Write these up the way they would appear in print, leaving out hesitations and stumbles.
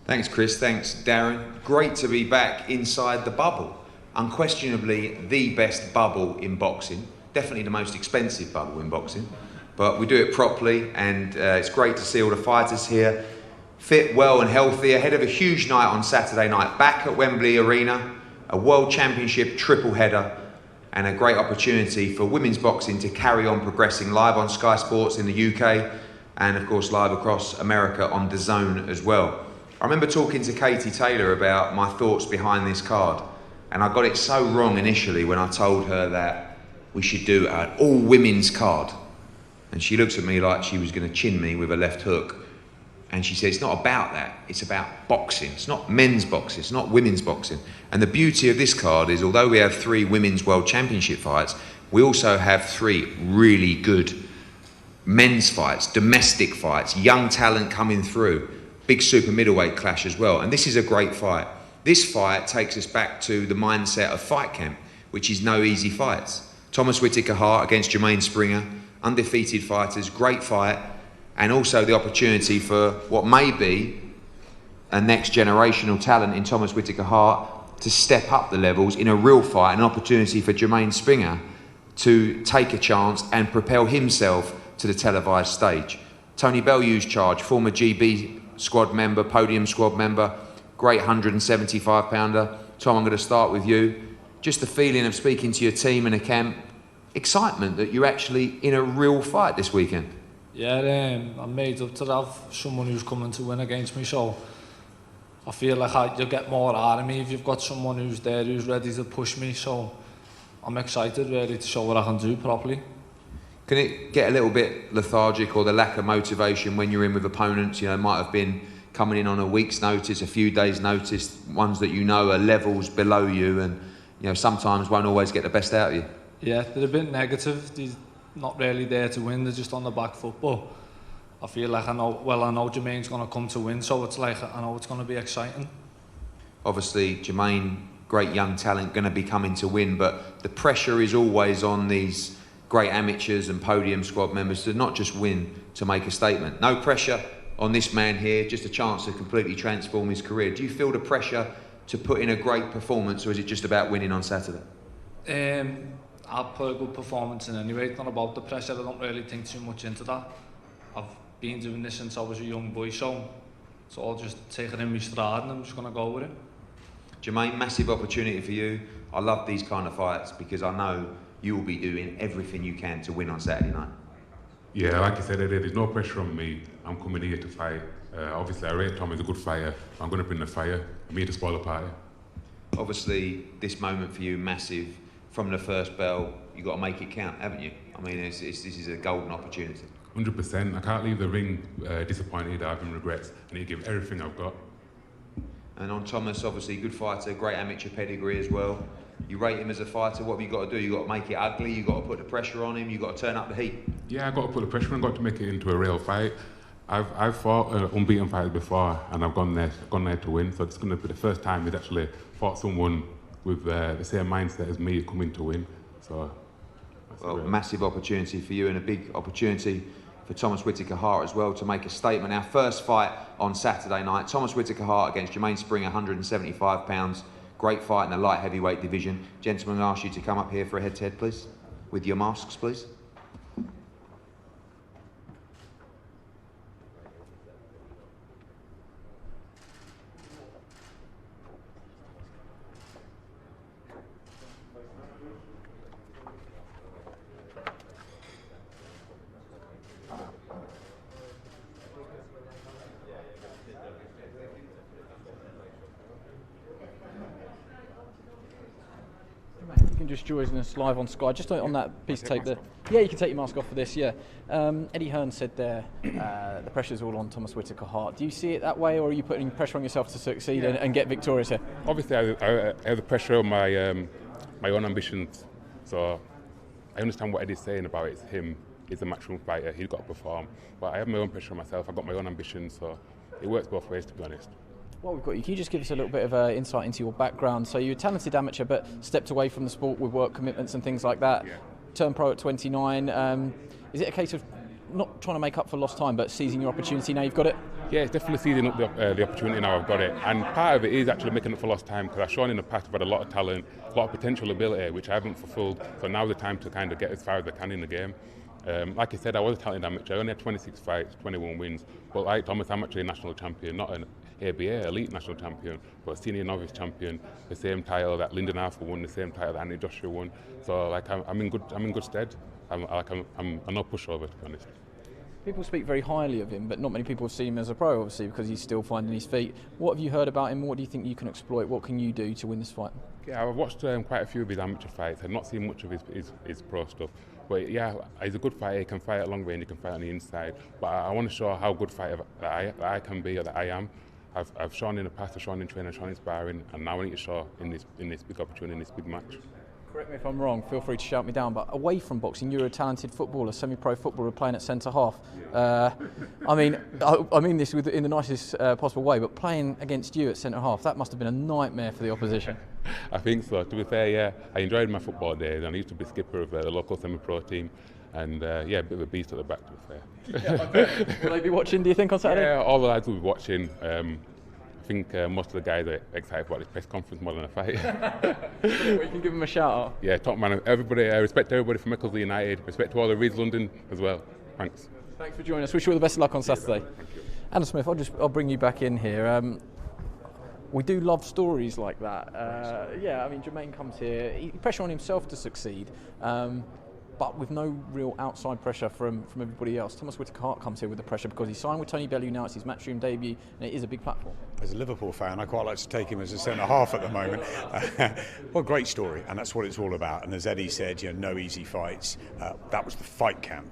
Thanks, Chris. Thanks, Darren. Great to be back inside the bubble. Unquestionably the best bubble in boxing. Definitely the most expensive bubble in boxing. But we do it properly, and it's great to see all the fighters here, fit, well and healthy, ahead of a huge night on Saturday night, back at Wembley Arena, a World Championship triple header, and a great opportunity for women's boxing to carry on progressing live on Sky Sports in the UK, and of course live across America on DAZN as well. I remember talking to Katie Taylor about my thoughts behind this card, and I got it so wrong initially when I told her that we should do an all-women's card. And she looks at me like she was going to chin me with a left hook. And she said, it's not about that, it's about boxing. It's not men's boxing, it's not women's boxing. And the beauty of this card is, although we have 3 women's world championship fights, we also have 3 really good men's fights, domestic fights, young talent coming through, big super middleweight clash as well. And this is a great fight. This fight takes us back to the mindset of fight camp, which is no easy fights. Thomas Whittaker Hart against Jermaine Springer, undefeated fighters, great fight, and also the opportunity for what may be a next generational talent in Thomas Whittaker Hart to step up the levels in a real fight, an opportunity for Jermaine Springer to take a chance and propel himself to the televised stage. Tony Bellew's charge, former GB squad member, podium squad member, great 175 pounder. Tom, I'm going to start with you. Just the feeling of speaking to your team in a camp, excitement that you're actually in a real fight this weekend. Yeah, I'm made up to have someone who's coming to win against me, so I feel like you'll get more out of me if you've got someone who's there, who's ready to push me, so I'm excited really to show what I can do properly. Can it get a little bit lethargic, or the lack of motivation when you're in with opponents, might have been coming in on a week's notice, a few days' notice, ones that are levels below you and, sometimes won't always get the best out of you? Yeah, they're a bit negative. They're not really there to win, they're just on the back foot, but I feel like I know Jermaine's going to come to win, so it's like I know it's going to be exciting. Obviously, Jermaine, great young talent, going to be coming to win, but the pressure is always on these great amateurs and podium squad members to not just win, to make a statement. No pressure on this man here, just a chance to completely transform his career. Do you feel the pressure to put in a great performance, or is it just about winning on Saturday? I'll put a good performance in anyway. It's not about the pressure. I don't really think too much into that. I've been doing this since I was a young boy, so I'll just take it in my stride and I'm just going to go with it. Jermaine, massive opportunity for you. I love these kind of fights because I know you will be doing everything you can to win on Saturday night. Yeah, like you said, there's no pressure on me. I'm coming here to fight. Obviously, I rate Tom as a good fighter. I'm going to bring the fire. I'm here to spoil the party. Obviously, this moment for you, massive. From the first bell, you've got to make it count, haven't you? I mean, this is a golden opportunity. 100%. I can't leave the ring disappointed, having regrets. I need to give everything I've got. And on Thomas, obviously, good fighter, great amateur pedigree as well. You rate him as a fighter, what have you got to do? You've got to make it ugly, you've got to put the pressure on him, you've got to turn up the heat. Yeah, I've got to put the pressure on, I've got to make it into a real fight. I've fought unbeaten fighters before, and I've gone there to win, so it's going to be the first time we've actually fought someone with the same mindset as me coming to win. So, well, massive opportunity for you and a big opportunity for Thomas Whittaker Hart as well to make a statement. Our first fight on Saturday night, Thomas Whittaker Hart against Jermaine Springer, 175 pounds. Great fight in the light heavyweight division. Gentlemen, I ask you to come up here for a head-to-head, please. With your masks, please. Just joining us live on Sky, just on that piece of tape there. Yeah, you can take your mask off for this, yeah. Eddie Hearn said there, the pressure's all on Thomas Whittaker Hart. Do you see it that way, or are you putting pressure on yourself to succeed and get victorious here? Obviously, I have the pressure on my own ambitions, so I understand what Eddie's saying about it. It's him, he's a matchroom fighter, he's got to perform. But I have my own pressure on myself, I've got my own ambitions, so it works both ways, to be honest. Well, we've got you. Can you just give us a little bit of insight into your background? So you're a talented amateur, but stepped away from the sport with work commitments and things like that. Yeah. Turned pro at 29. Is it a case of not trying to make up for lost time, but seizing your opportunity now you've got it? Yeah, it's definitely seizing up the opportunity now I've got it. And part of it is actually making up for lost time, because I've shown in the past I've had a lot of talent, a lot of potential ability, which I haven't fulfilled. So now's the time to kind of get as far as I can in the game. Like I said, I was a talented amateur. I only had 26 fights, 21 wins. But like Thomas, I'm actually a national champion, not an ABA elite national champion, but a senior novice champion. The same title that Lyndon Arthur won, the same title that Anthony Joshua won. So like I'm in good stead. I'm no pushover, to be honest. People speak very highly of him, but not many people have seen him as a pro, obviously, because he's still finding his feet. What have you heard about him? What do you think you can exploit? What can you do to win this fight? Yeah, I've watched quite a few of his amateur fights. I've not seen much of his pro stuff. But yeah, he's a good fighter. He can fight at long range, he can fight on the inside. But I want to show how good fighter that I can be, or that I am. I've shown in the past, I've shown in training, I've shown in sparring, and now I need to show in this big opportunity, in this big match. Correct me if I'm wrong, feel free to shout me down, but away from boxing, you're a talented footballer, semi-pro footballer playing at centre-half. I mean this in the nicest possible way, but playing against you at centre-half, that must have been a nightmare for the opposition. I think so. To be fair, yeah, I enjoyed my football days, and I used to be skipper of the local semi-pro team, and yeah, a bit of a beast at the back, to be fair. Yeah, will they be watching, do you think, on Saturday? Yeah, all the lads will be watching. I think most of the guys are excited about this press conference more than a fight. You can give them a shout out. Yeah, top man. Everybody, I respect everybody from Eccleston United. Respect to all the Reeds London as well. Thanks. Thanks for joining us. Wish you all the best of luck on Saturday. Adam Smith, I'll bring you back in here. We do love stories like that. Yeah, I mean, Jermaine comes here. He pressure on himself to succeed. But with no real outside pressure from everybody else. Thomas Whittaker comes here with the pressure because he signed with Tony Bellew now. It's his matchroom debut, and it is a big platform. As a Liverpool fan, I quite like to take him as a centre-half at the moment. Well, great story, and that's what it's all about. And as Eddie said, no easy fights. That was the fight camp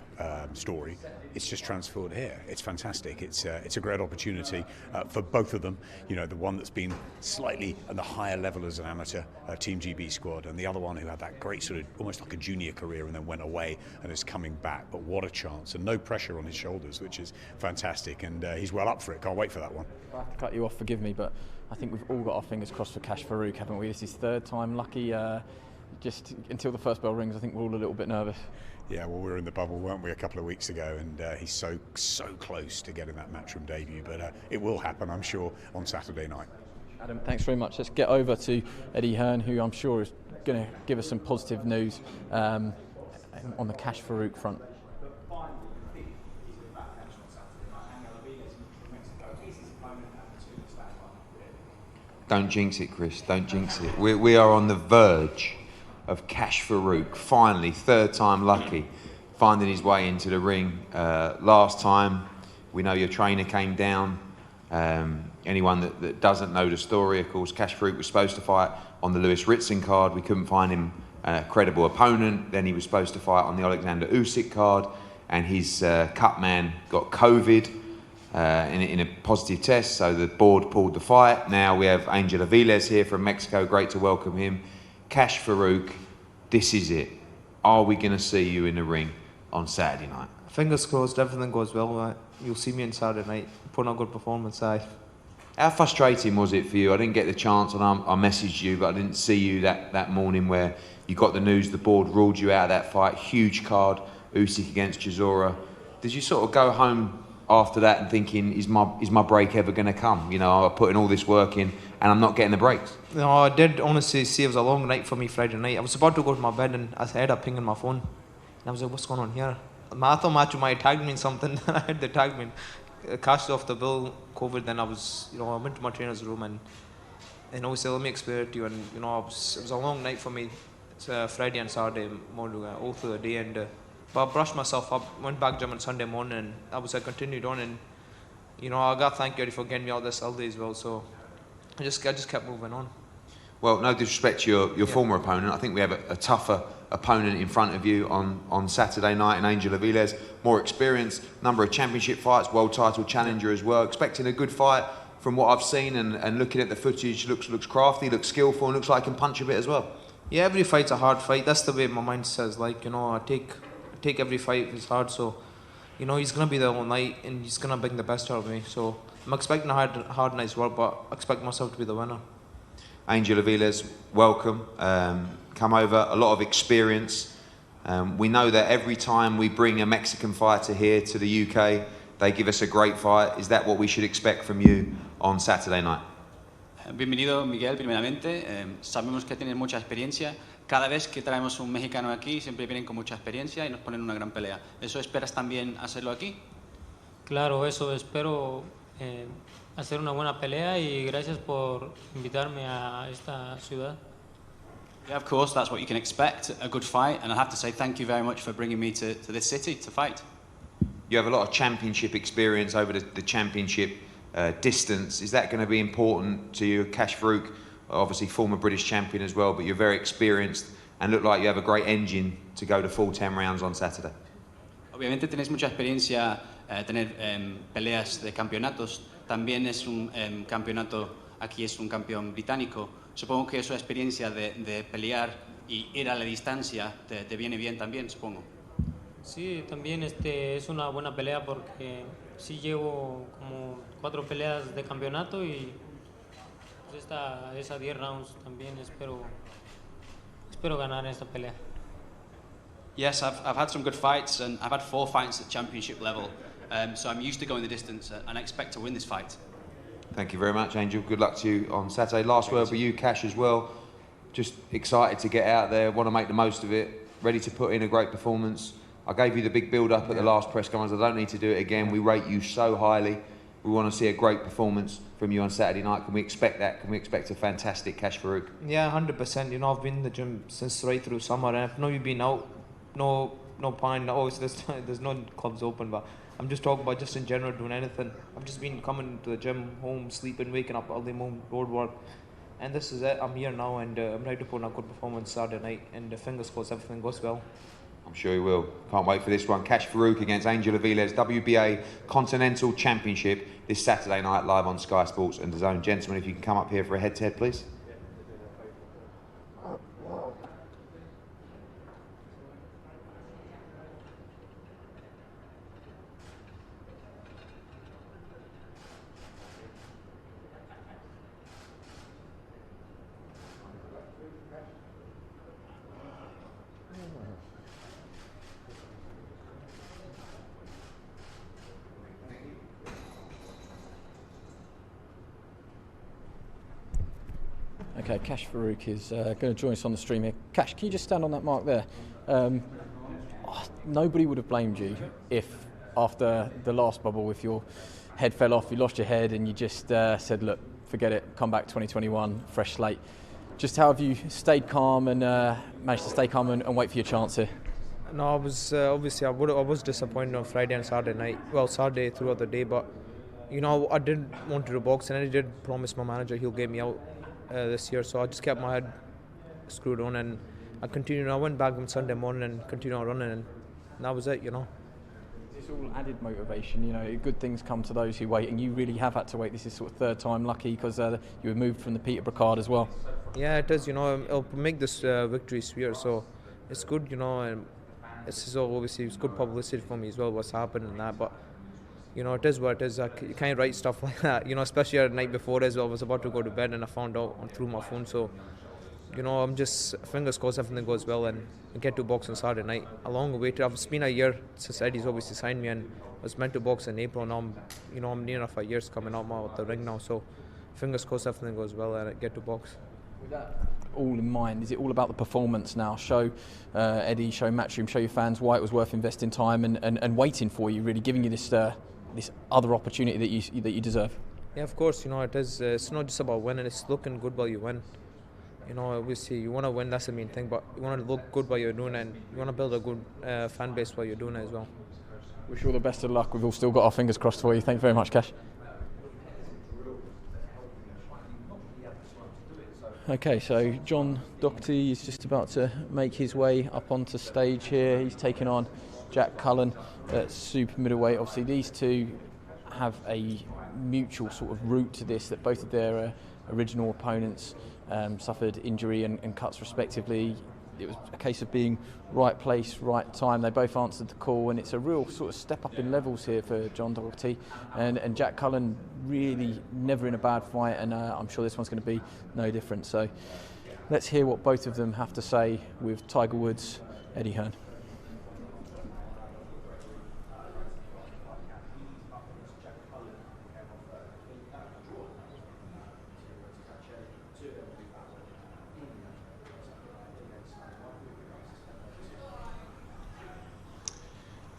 story. It's just transferred here. It's fantastic. It's a great opportunity for both of them. The one that's been slightly at the higher level as an amateur, Team GB squad, and the other one who had that great sort of almost like a junior career and then went away and is coming back. But what a chance, and no pressure on his shoulders, which is fantastic. And he's well up for it. Can't wait for that one. I have to cut you off, forgive me, but I think we've all got our fingers crossed for Cash Farouk, haven't we? This is third time lucky. Just until the first bell rings, I think we're all a little bit nervous. Yeah, well, we were in the bubble, weren't we, a couple of weeks ago, and he's so close to getting that matchroom debut, but it will happen, I'm sure, on Saturday night. Adam, thanks very much. Let's get over to Eddie Hearn, who I'm sure is going to give us some positive news on the Cash Farouk front. Don't jinx it, Chris, don't jinx it. We are on the verge of Cash Farouk, finally, third time lucky, finding his way into the ring. Last time, we know your trainer came down. Anyone that doesn't know the story, of course, Cash Farouk was supposed to fight on the Lewis Ritson card. We couldn't find him a credible opponent. Then he was supposed to fight on the Alexander Usyk card, and his cut man got COVID in a positive test, so the board pulled the fight. Now we have Angel Aviles here from Mexico. Great to welcome him. Cash Farouk, this is it. Are we going to see you in the ring on Saturday night? Fingers crossed, everything goes well, right? You'll see me on Saturday night, putting on a good performance, aye. How frustrating was it for you? I didn't get the chance, and I messaged you, but I didn't see you that morning where you got the news the board ruled you out of that fight. Huge card, Usyk against Chisora. Did you sort of go home after that and thinking, is my break ever going to come? I'm putting all this work in and I'm not getting the breaks. No, I did honestly see it was a long night for me Friday night. I was about to go to my bed and I had a ping on my phone. And I was like, what's going on here? I thought Matthew might have tagged me in something. I had the tag me. Cashed off the bill, COVID, then I was, I went to my trainer's room and he said, let me explain it to you. And, it was a long night for me. It's Friday and Saturday morning, all through the day. And but I brushed myself up, went back gym on Sunday morning, and I continued on. And I got thank you for getting me out this early as well. So I just kept moving on. Well, no disrespect to your former opponent. I think we have a tougher opponent in front of you on Saturday night, and Angel Aviles, more experience, number of championship fights, world title challenger as well. Expecting a good fight from what I've seen, and looking at the footage, looks crafty, looks skillful, and looks like he can punch a bit as well. Yeah, every fight's a hard fight. That's the way my mind says. I take every fight as hard. So, he's gonna be there all night, and he's gonna bring the best out of me. So I'm expecting a hard night's work, but I expect myself to be the winner. Angel Aviles, welcome. Come over, a lot of experience. We know that every time we bring a Mexican fighter here to the UK, They give us a great fight. Is that what we should expect from you on Saturday night? Bienvenido, Miguel, primeramente. Sabemos que tienes mucha experiencia. Cada vez que traemos un mexicano aquí, siempre vienen con mucha experiencia y nos ponen una gran pelea. ¿Eso esperas también hacerlo aquí? Claro, eso espero hacer una buena pelea y gracias por invitarme a esta ciudad. Yeah, of course, that's what you can expect, a good fight. And I have to say thank you very much for bringing me to this city to fight. You have a lot of championship experience over the championship distance. Is that going to be important to you? Cash Farouk, obviously former British champion as well, but you're very experienced and look like you have a great engine to go the full 10 rounds on Saturday. Obviamente tenéis mucha experiencia, tener peleas de campeonatos. También es un campeonato, aquí es un campeón británico. Supongo que esa experiencia de pelear y ir a la distancia te viene bien también, supongo. Sí, también es una buena pelea porque sí llevo como 4 peleas de campeonato y pues esa 10 rounds también espero ganar esta pelea. Yes, I've had some good fights and I've had 4 fights at championship level, so I'm used to going the distance and I expect to win this fight. Thank you very much, Angel. Good luck to you on Saturday. Last word with you, Cash, as well. Just excited to get out there, want to make the most of it, ready to put in a great performance. I gave you the big build-up at the last press conference. I don't need to do it again. We rate you so highly. We want to see a great performance from you on Saturday night. Can we expect that? Can we expect a fantastic Cash Farouk? Yeah, 100%. You know, I've been in the gym since right through summer, and I know you've been out. No point. Obviously, there's no clubs open, but I'm just talking about just in general doing anything. I've just been coming to the gym, home, sleeping, waking up all day, road work, and this is it. I'm here now, and I'm ready to put on a good performance Saturday night. And fingers crossed, everything goes well. I'm sure he will. Can't wait for this one. Cash Farouk against Angel Aviles, WBA Continental Championship this Saturday night live on Sky Sports and DAZN. Gentlemen, if you can come up here for a head-to-head, please. Okay, Cash Farouk is going to join us on the stream here. Cash, can you just stand on that mark there? Nobody would have blamed you if, after the last bubble, if your head fell off, you lost your head, and you just said, look, forget it, come back 2021, fresh slate. Just how have you stayed calm and managed to stay calm and wait for your chance here? No, I was obviously I was disappointed on Friday and Saturday night. Well, Saturday throughout the day, but you know I didn't want to do boxing, and I did promise my manager he'll get me out this year. So I just kept my head screwed on, and I continued. I went back on Sunday morning and continued on running, and that was it. You know. It's all added motivation. You know, good things come to those who wait, and you really have had to wait. This is sort of third time lucky because you were moved from the Peterborough card as well. Yeah, it is. You know, it'll make this victory sweeter. So it's good. You know, and it's obviously it's good publicity for me as well. What's happened and that, but. You know, it is what it is. You can't write stuff like that. You know, especially the night before as well. I was about to go to bed and I found out through my phone. So, you know, I'm just fingers crossed everything goes well and I get to box on Saturday night. A long wait. It's been a year since Eddie's obviously signed me, and I was meant to box in April. Now I'm near enough a year's coming out of the ring now. So, fingers crossed everything goes well and I get to box. With that all in mind, is it all about the performance now? Show Eddie, show Matchroom, show your fans why it was worth investing time and waiting for you, really giving you this other opportunity that you deserve. Yeah, of course. You know, it is. It's not just about winning. It's looking good while you win. You know, obviously you want to win. That's the main thing. But you want to look good while you're doing it, and you want to build a good fan base while you're doing it as well. Wish you all the best of luck. We've all still got our fingers crossed for you. Thank you very much, Cash. Okay, so John Dockerty is just about to make his way up onto stage here. He's taking on Jack Cullen at super middleweight. Obviously these two have a mutual sort of route to this, that both of their original opponents suffered injury and cuts respectively. It was a case of being right place, right time. They both answered the call, and it's a real sort of step up in levels here for John Dockerty and Jack Cullen, really never in a bad fight, and I'm sure this one's going to be no different. So let's hear what both of them have to say with Tiger Woods, Eddie Hearn.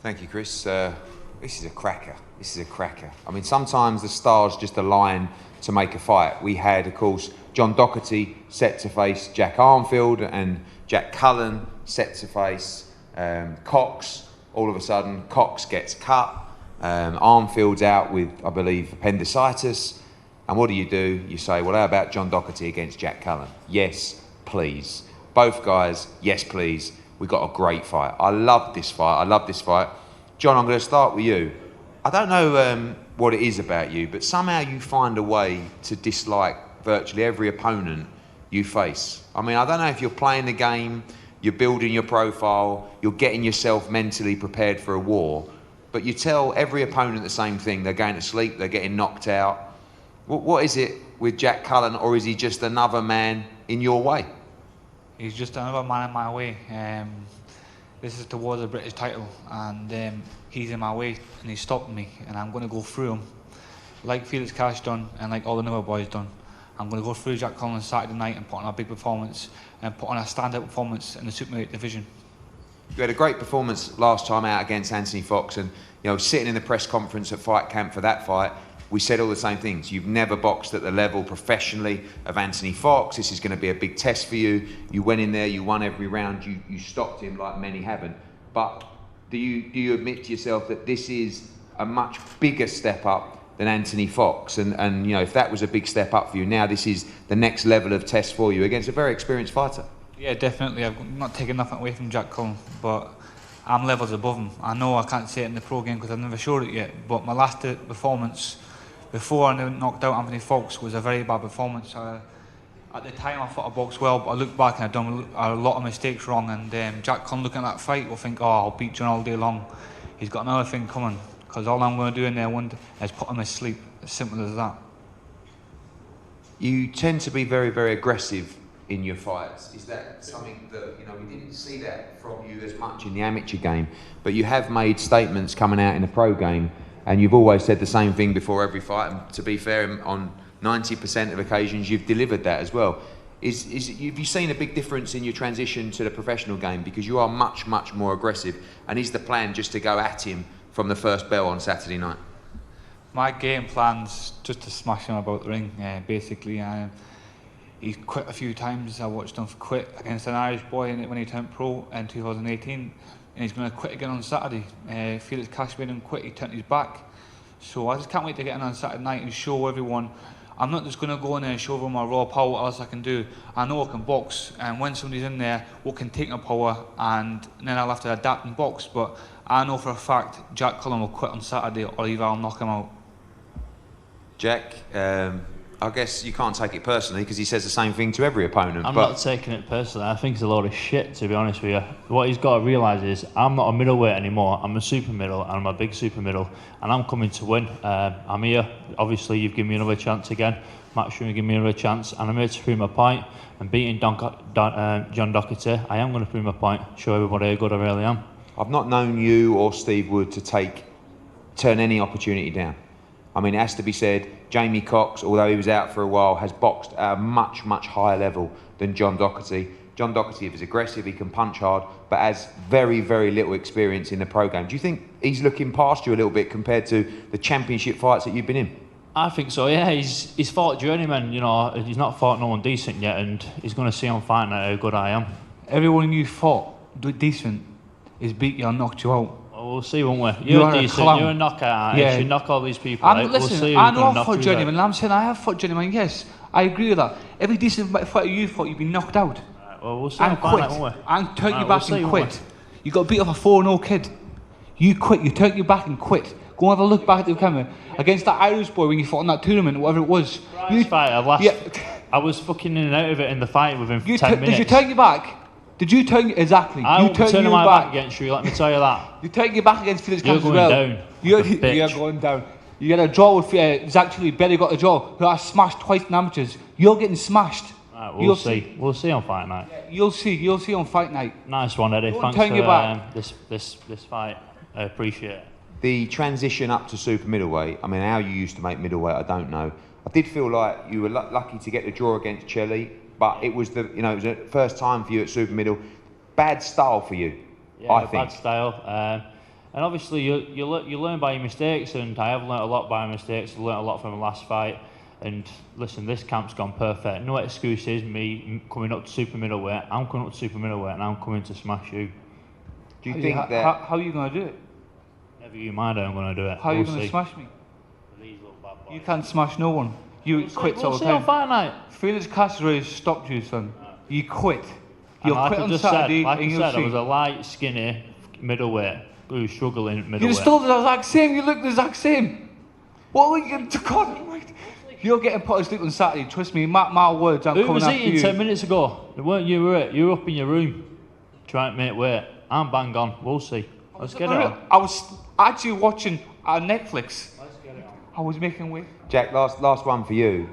Thank you, Chris. This is a cracker. This is a cracker. I mean, sometimes the stars just align to make a fight. We had, of course, John Dockerty set to face Jack Armfield and Jack Cullen set to face Cox. All of a sudden, Cox gets cut. Armfield's out with, I believe, appendicitis. And what do? You say, well, how about John Dockerty against Jack Cullen? Yes, please. Both guys, yes, please. We got a great fight. I love this fight. John, I'm going to start with you. I don't know what it is about you, but somehow you find a way to dislike virtually every opponent you face. I mean, I don't know if you're playing the game, you're building your profile, you're getting yourself mentally prepared for a war, but you tell every opponent the same thing. They're going to sleep, they're getting knocked out. What is it with Jack Cullen, or is he just another man in your way? He's just another man in my way. This is towards the British title, and he's in my way, and he's stopping me, and I'm going to go through him, like Felix Cash done, and like all the other boys done. I'm going to go through Jack Cullen on Saturday night and put on a big performance, and put on a standout performance in the Superweight division. You had a great performance last time out against Anthony Fox, and sitting in the press conference at Fight Camp for that fight, we said all the same things. You've never boxed at the level professionally of Anthony Fox. This is going to be a big test for you. You went in there, you won every round, you stopped him like many haven't. But do you admit to yourself that this is a much bigger step up than Anthony Fox? And if that was a big step up for you, now this is the next level of test for you against a very experienced fighter. Yeah, definitely. I'm not taking nothing away from Jack Cullen, but I'm levels above him. I know I can't say it in the pro game because I've never showed it yet, but my last performance before I knocked out Anthony Fox was a very bad performance. At the time I thought I boxed well, but I look back and I've done a lot of mistakes wrong, and Jack Cullen looking at that fight will think, oh, I'll beat John all day long. He's got another thing coming, because all I'm going to do in there is put him to sleep. As simple as that. You tend to be very, very aggressive in your fights. Is that something that, we didn't see that from you as much in the amateur game, but you have made statements coming out in the pro game, and you've always said the same thing before every fight, and to be fair, on 90% of occasions you've delivered that as well. Have you seen a big difference in your transition to the professional game, because you are much, much more aggressive, and is the plan just to go at him from the first bell on Saturday night? My game plan's just to smash him about the ring, basically. He's quit a few times. I watched him quit against an Irish boy when he turned pro in 2018. And he's going to quit again on Saturday. Felix Cash made him quit, he turned his back. So I just can't wait to get in on Saturday night and show everyone. I'm not just going to go in there and show them my raw power, what else I can do. I know I can box, and when somebody's in there, what can take my power, and then I'll have to adapt and box. But I know for a fact Jack Cullen will quit on Saturday, or either I'll knock him out. Jack, I guess you can't take it personally because he says the same thing to every opponent. I'm not taking it personally. I think it's a load of shit, to be honest with you. What he's got to realise is I'm not a middleweight anymore. I'm a super middle, and I'm a big super middle, and I'm coming to win. I'm here. Obviously, you've given me another chance again. Matt Schumer gave me another chance, and I'm here to prove my point. And beating John Dockerty, I am going to prove my point, show everybody how good I really am. I've not known you or Steve Wood to turn any opportunity down. I mean, it has to be said, Jamie Cox, although he was out for a while, has boxed at a much, much higher level than John Dockerty. John Dockerty is aggressive, he can punch hard, but has very, very little experience in the pro game. Do you think he's looking past you a little bit compared to the championship fights that you've been in? I think so, yeah. He's fought journeyman, he's not fought no one decent yet, and he's going to see on fight night how good I am. Everyone you fought decent is beat you and knocked you out. We'll see, won't we? You're decent, you're a knockout. Yeah. You knock all these people out. Listen, we'll see I know I've fought journeyman, and I'm saying I have fought journeyman, yes. I agree with that. Every decent fighter you fought, you've been knocked out. Right, well, we'll see. And quit. And turn your back and quit. You got beat off a 4-0 kid. You quit, you turned your back and quit. Go and have a look back at the camera. Against that Irish boy when you fought in that tournament, whatever it was. I was fucking in and out of it in the fight within 10 minutes. Did you turn your back? Did you turn exactly? I won't turn my back against you, let me tell you that. You turn your back against Felix Cash as well. You're going down. You get a draw with Zach Chile, barely got a draw. Who I smashed twice in amateurs. You're getting smashed. Right, we'll see. We'll see on fight night. Yeah, you'll see on fight night. Nice one, Eddie. Thanks for this fight. I appreciate it. The transition up to super middleweight, I mean, how you used to make middleweight, I don't know. I did feel like you were lucky to get the draw against Chile, but it was it was the first time for you at super middle. Bad style for you, yeah, I think. Bad style. And obviously you learn by your mistakes, and I have learnt a lot by my mistakes. I learnt a lot from the last fight. And listen, this camp's gone perfect. No excuses. Me coming up to super middleweight. I'm coming up to super middleweight, and I'm coming to smash you. Do you think that? How are you going to do it? Never you mind how I'm going to do it. How are you going to smash me? You can't smash no one. You quit all the time. On fight night. Felix Castro stopped you, son. You quit. You quit on Saturday. Like I said, I was a light, skinny middleweight who was struggling at middleweight. You're still the exact same. You look the exact same. What were you to God? You're getting put to sleep on Saturday. Trust me, mark my words. I'm coming after you. Who was eating 10 minutes ago? It weren't you, were it? You were up in your room trying to make weight. I'm bang on. We'll see. Let's get it on. I was actually watching Netflix. I was making weight. Jack, last one for you.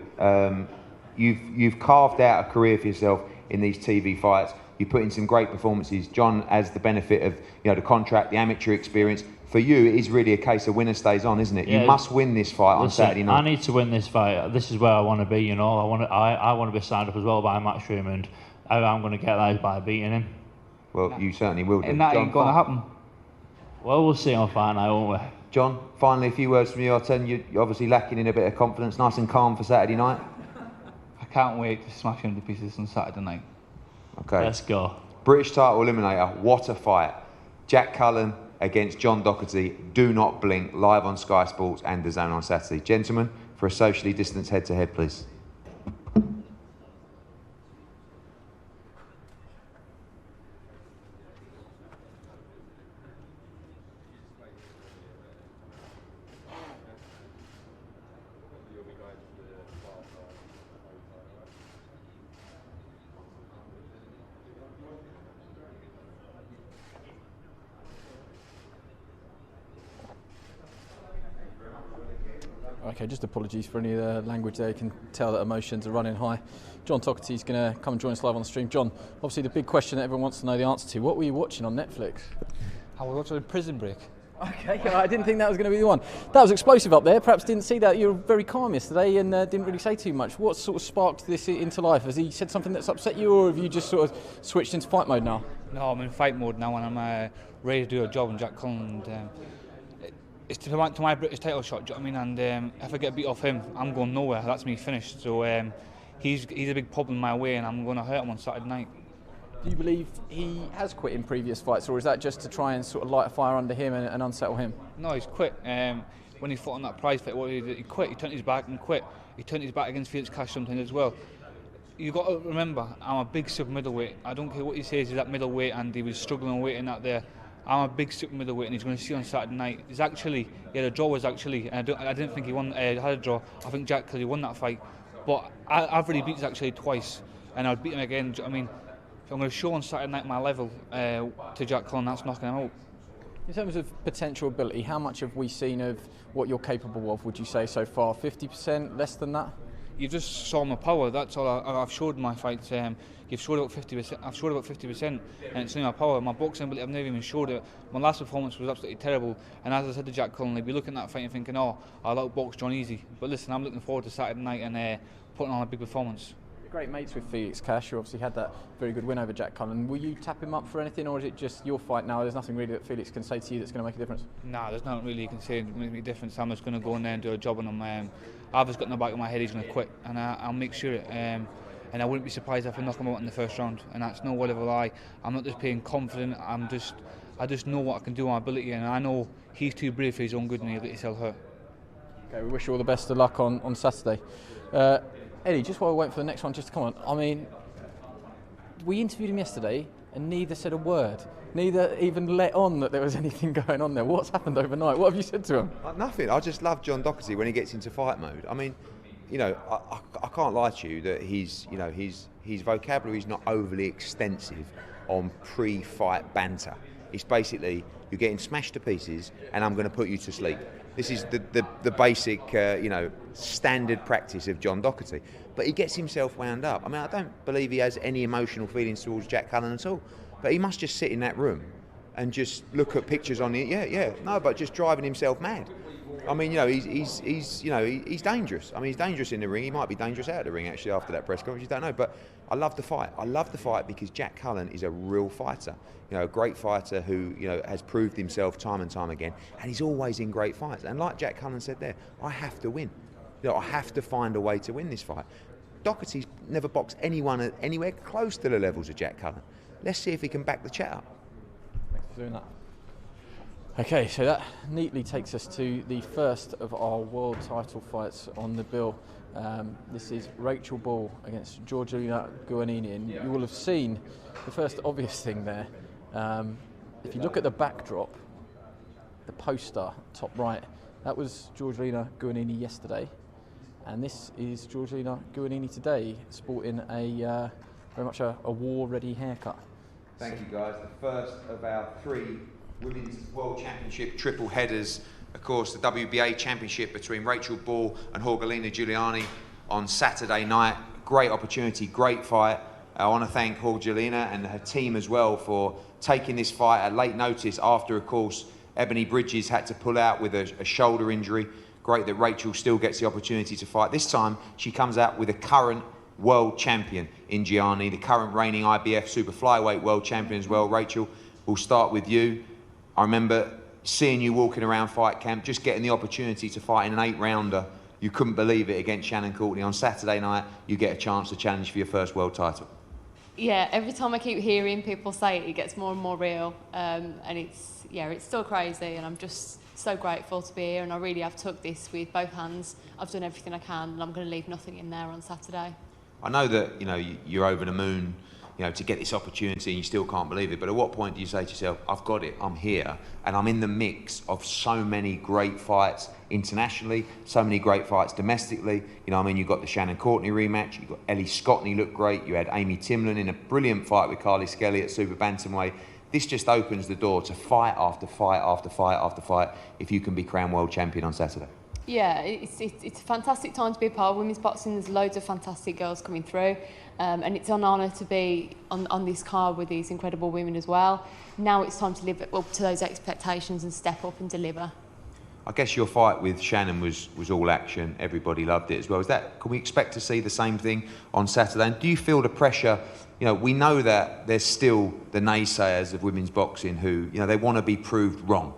You've carved out a career for yourself in these TV fights. You put in some great performances. John has the benefit of the contract, the amateur experience. For you, it is really a case of winner stays on, isn't it? Yeah, you must win this fight on Saturday night. I need to win this fight. This is where I want to be. I want to be signed up as well by Matchroom, and how I'm going to get that is by beating him. Well, you certainly will do. And that ain't going to happen. Well, we'll see on fight night, won't we? John, finally, a few words from you. I'll tell you, you're obviously lacking in a bit of confidence. Nice and calm for Saturday night. I can't wait to smash him to pieces on Saturday night. Okay. Let's go. British title eliminator. What a fight. Jack Cullen against John Dockerty. Do not blink. Live on Sky Sports and DAZN on Saturday. Gentlemen, for a socially distanced head-to-head, please. Okay, just apologies for any of the language there. You can tell that emotions are running high. John Dockerty's going to come and join us live on the stream. John, obviously the big question that everyone wants to know the answer to, what were you watching on Netflix? I was watching Prison Break. Okay, I didn't think that was going to be the one. That was explosive up there. Perhaps didn't see that. You were very calm yesterday and didn't really say too much. What sort of sparked this into life? Has he said something that's upset you, or have you just sort of switched into fight mode now? No, I'm in fight mode now, and I'm ready to do a job on Jack Cullen. And, it's to my British title shot, do you know what I mean? And if I get beat off him, I'm going nowhere. That's me finished. So he's a big problem in my way, and I'm going to hurt him on Saturday night. Do you believe he has quit in previous fights, or is that just to try and sort of light a fire under him and unsettle him? No, he's quit. When he fought on that prize fight, he quit. He turned his back and quit. He turned his back against Felix Cash sometimes as well. You've got to remember, I'm a big super middleweight. I don't care what he says, he's at middleweight and he was struggling waiting out there. I'm a big super middleweight, and he's going to see on Saturday night. The draw was actually, I didn't think he won. Had a draw. I think Jack Cullen won that fight, but I've already beat Jack twice, and I'll beat him again. Do you know what I mean? If I'm going to show on Saturday night my level to Jack Cullen, that's knocking him out. In terms of potential ability, how much have we seen of what you're capable of? Would you say so far? 50%, less than that? You just saw my power. That's all I've showed in my fights. You've showed about 50%. I've showed about 50%, and it's only my power. My boxing ability, I've never even showed it. My last performance was absolutely terrible. And as I said to Jack Cullen, he'd be looking at that fight and thinking, "Oh, I'll outbox John easy." But listen, I'm looking forward to Saturday night and putting on a big performance. You're great mates with Felix Cash. You obviously had that very good win over Jack Cullen. Will you tap him up for anything, or is it just your fight now? There's nothing really that Felix can say to you that's going to make a difference? Nah, there's nothing really you can say to make a difference. I'm just going to go in there and do a job on him. I've just got in the back of my head he's going to quit, and I'll make sure it. And I wouldn't be surprised if I knock him out in the first round. And that's no word of a lie. I'm not just being confident. I just know what I can do with my ability, and I know he's too brave for his own good, and he'll get himself hurt. Okay, we wish you all the best of luck on Saturday. Eddie, just while we're waiting for the next one, just to come on. I mean, we interviewed him yesterday, and neither said a word. Neither even let on that there was anything going on there. What's happened overnight? What have you said to him? Nothing. I just love John Dockerty when he gets into fight mode. I mean, I can't lie to you that his vocabulary is not overly extensive on pre-fight banter. It's basically, you're getting smashed to pieces and I'm going to put you to sleep. This is the basic, standard practice of John Dockerty. But he gets himself wound up. I mean, I don't believe he has any emotional feelings towards Jack Cullen at all. But he must just sit in that room and just look at pictures on it. But just driving himself mad. I mean, he's dangerous. I mean, he's dangerous in the ring. He might be dangerous out of the ring, actually, after that press conference. You don't know. But I love the fight. I love the fight because Jack Cullen is a real fighter. A great fighter who, has proved himself time and time again. And he's always in great fights. And like Jack Cullen said there, I have to win. I have to find a way to win this fight. Dockerty's never boxed anyone anywhere close to the levels of Jack Cullen. Let's see if he can back the chat up. Thanks for doing that. Okay, so that neatly takes us to the first of our world title fights on the bill. This is Rachel Ball against Georgina Guanini, and you will have seen the first obvious thing there. If you look at the backdrop, the poster, top right, that was Georgina Guanini yesterday, and this is Georgina Guanini today, sporting a very much a war-ready haircut. Thank you, guys. The first of our 3 Women's World Championship triple headers. Of course, the WBA Championship between Rachel Ball and Jorgelina Giuliani on Saturday night. Great opportunity, great fight. I want to thank Jorgelina and her team as well for taking this fight at late notice after, of course, Ebony Bridges had to pull out with a shoulder injury. Great that Rachel still gets the opportunity to fight. This time, she comes out with a current world champion in Gianni, the current reigning IBF super flyweight world champion as well. Rachel, we'll start with you. I remember seeing you walking around fight camp, just getting the opportunity to fight in an 8-rounder. You couldn't believe it against Shannon Courtenay. On Saturday night, you get a chance to challenge for your first world title. Yeah, every time I keep hearing people say it, it gets more and more real. And it's still crazy, and I'm just so grateful to be here, and I really have took this with both hands. I've done everything I can, and I'm going to leave nothing in there on Saturday. I know that, you're over the moon, to get this opportunity and you still can't believe it. But at what point do you say to yourself, I've got it, I'm here, and I'm in the mix of so many great fights internationally, so many great fights domestically. You've got the Shannon Courtenay rematch, you've got Ellie Scottney looked great, you had Amy Timlin in a brilliant fight with Carly Skelly at Super Bantamweight. This just opens the door to fight after fight after fight after fight if you can be crowned world champion on Saturday. Yeah, it's a fantastic time to be a part of women's boxing. There's loads of fantastic girls coming through, and it's an honour to be on this card with these incredible women as well. Now it's time to live up to those expectations and step up and deliver. I guess your fight with Shannon was all action. Everybody loved it as well. Can we expect to see the same thing on Saturday? And do you feel the pressure? We know that there's still the naysayers of women's boxing who, they want to be proved wrong.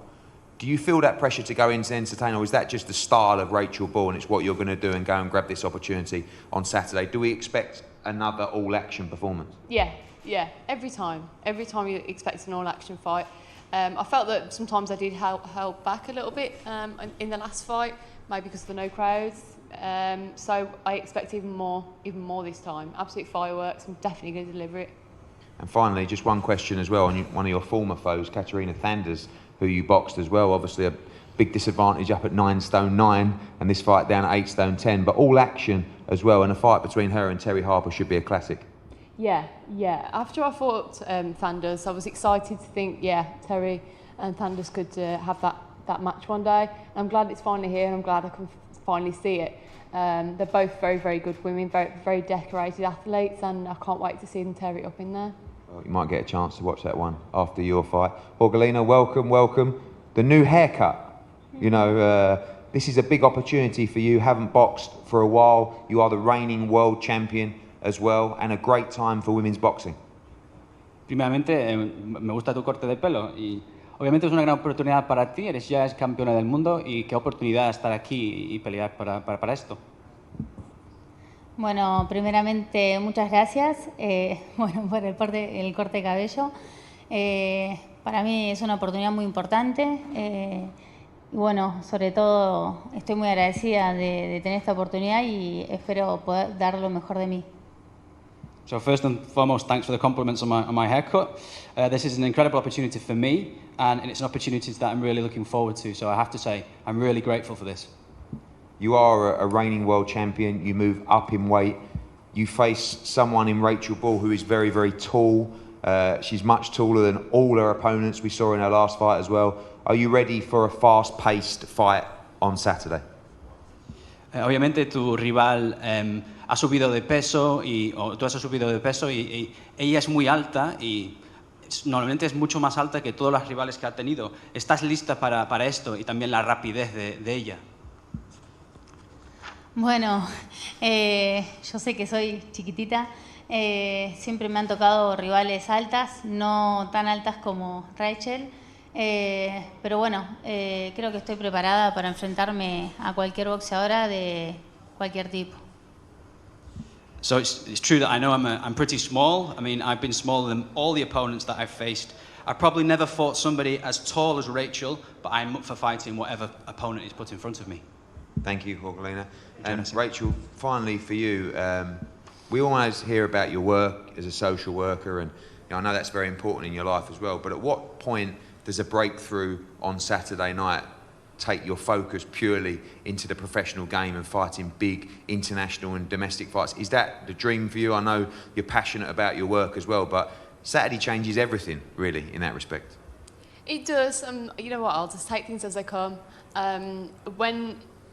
Do you feel that pressure to go into entertain, or is that just the style of Rachel Ball and it's what you're going to do and go and grab this opportunity on Saturday? Do we expect another all-action performance? Yeah, every time you expect an all-action fight. I felt that sometimes I did held back a little bit in the last fight, maybe because of the no crowds. So I expect even more this time. Absolute fireworks. I'm definitely going to deliver it. And finally, just one question as well on one of your former foes, Katarina Thanders, who you boxed as well. Obviously a big disadvantage up at 9 stone 9 and this fight down at 8 stone 10, but all action as well, and a fight between her and Terri Harper should be a classic. Yeah. After I fought Thanders, I was excited to think, Terri and Thanders could have that match one day. And I'm glad it's finally here, and I'm glad I can finally see it. They're both very, very good women, very, very decorated athletes, and I can't wait to see them tear it up in there. Well, you might get a chance to watch that one after your fight. Jorgelina, welcome. The new haircut. This is a big opportunity for you. Haven't boxed for a while. You are the reigning world champion as well, and a great time for women's boxing. Primeramente, me gusta tu corte de pelo y obviamente es una gran oportunidad para ti. Eres ya campeona del mundo y qué oportunidad estar aquí y pelear para esto. Bueno, primeramente muchas gracias por el corte de cabello. Para mí es una oportunidad muy importante. Y bueno, sobre todo estoy muy agradecida de tener esta oportunidad y espero poder dar lo mejor de mí. So first and foremost, thanks for the compliments on my haircut. This is an incredible opportunity for me, and it's an opportunity that I'm really looking forward to. So I have to say, I'm really grateful for this. You are a reigning world champion. You move up in weight. You face someone in Rachel Ball who is very, very tall. She's much taller than all her opponents we saw in her last fight as well. Are you ready for a fast-paced fight on Saturday? Obviamente tu rival ha subido de peso y ella es muy alta y normalmente es mucho más alta que todos los rivales que ha tenido. ¿Estás lista para esto y también la rapidez de ella? Bueno, yo sé que soy chiquitita, siempre me han tocado rivales altas, no tan altas como Rachel, pero bueno, creo que estoy preparada para enfrentarme a cualquier boxeadora de cualquier tipo. So it's true that I know I'm pretty small. I mean, I've been smaller than all the opponents that I've faced. I've probably never fought somebody as tall as Rachel, but I'm up for fighting whatever opponent is put in front of me. Thank you, Jorgelina. And Rachel, finally for you, we always hear about your work as a social worker, and I know that's very important in your life as well, but at what point does a breakthrough on Saturday night take your focus purely into the professional game and fighting big international and domestic fights? Is that the dream for you? I know you're passionate about your work as well, but Saturday changes everything, really, in that respect. It does. You know what? I'll just take things as they come.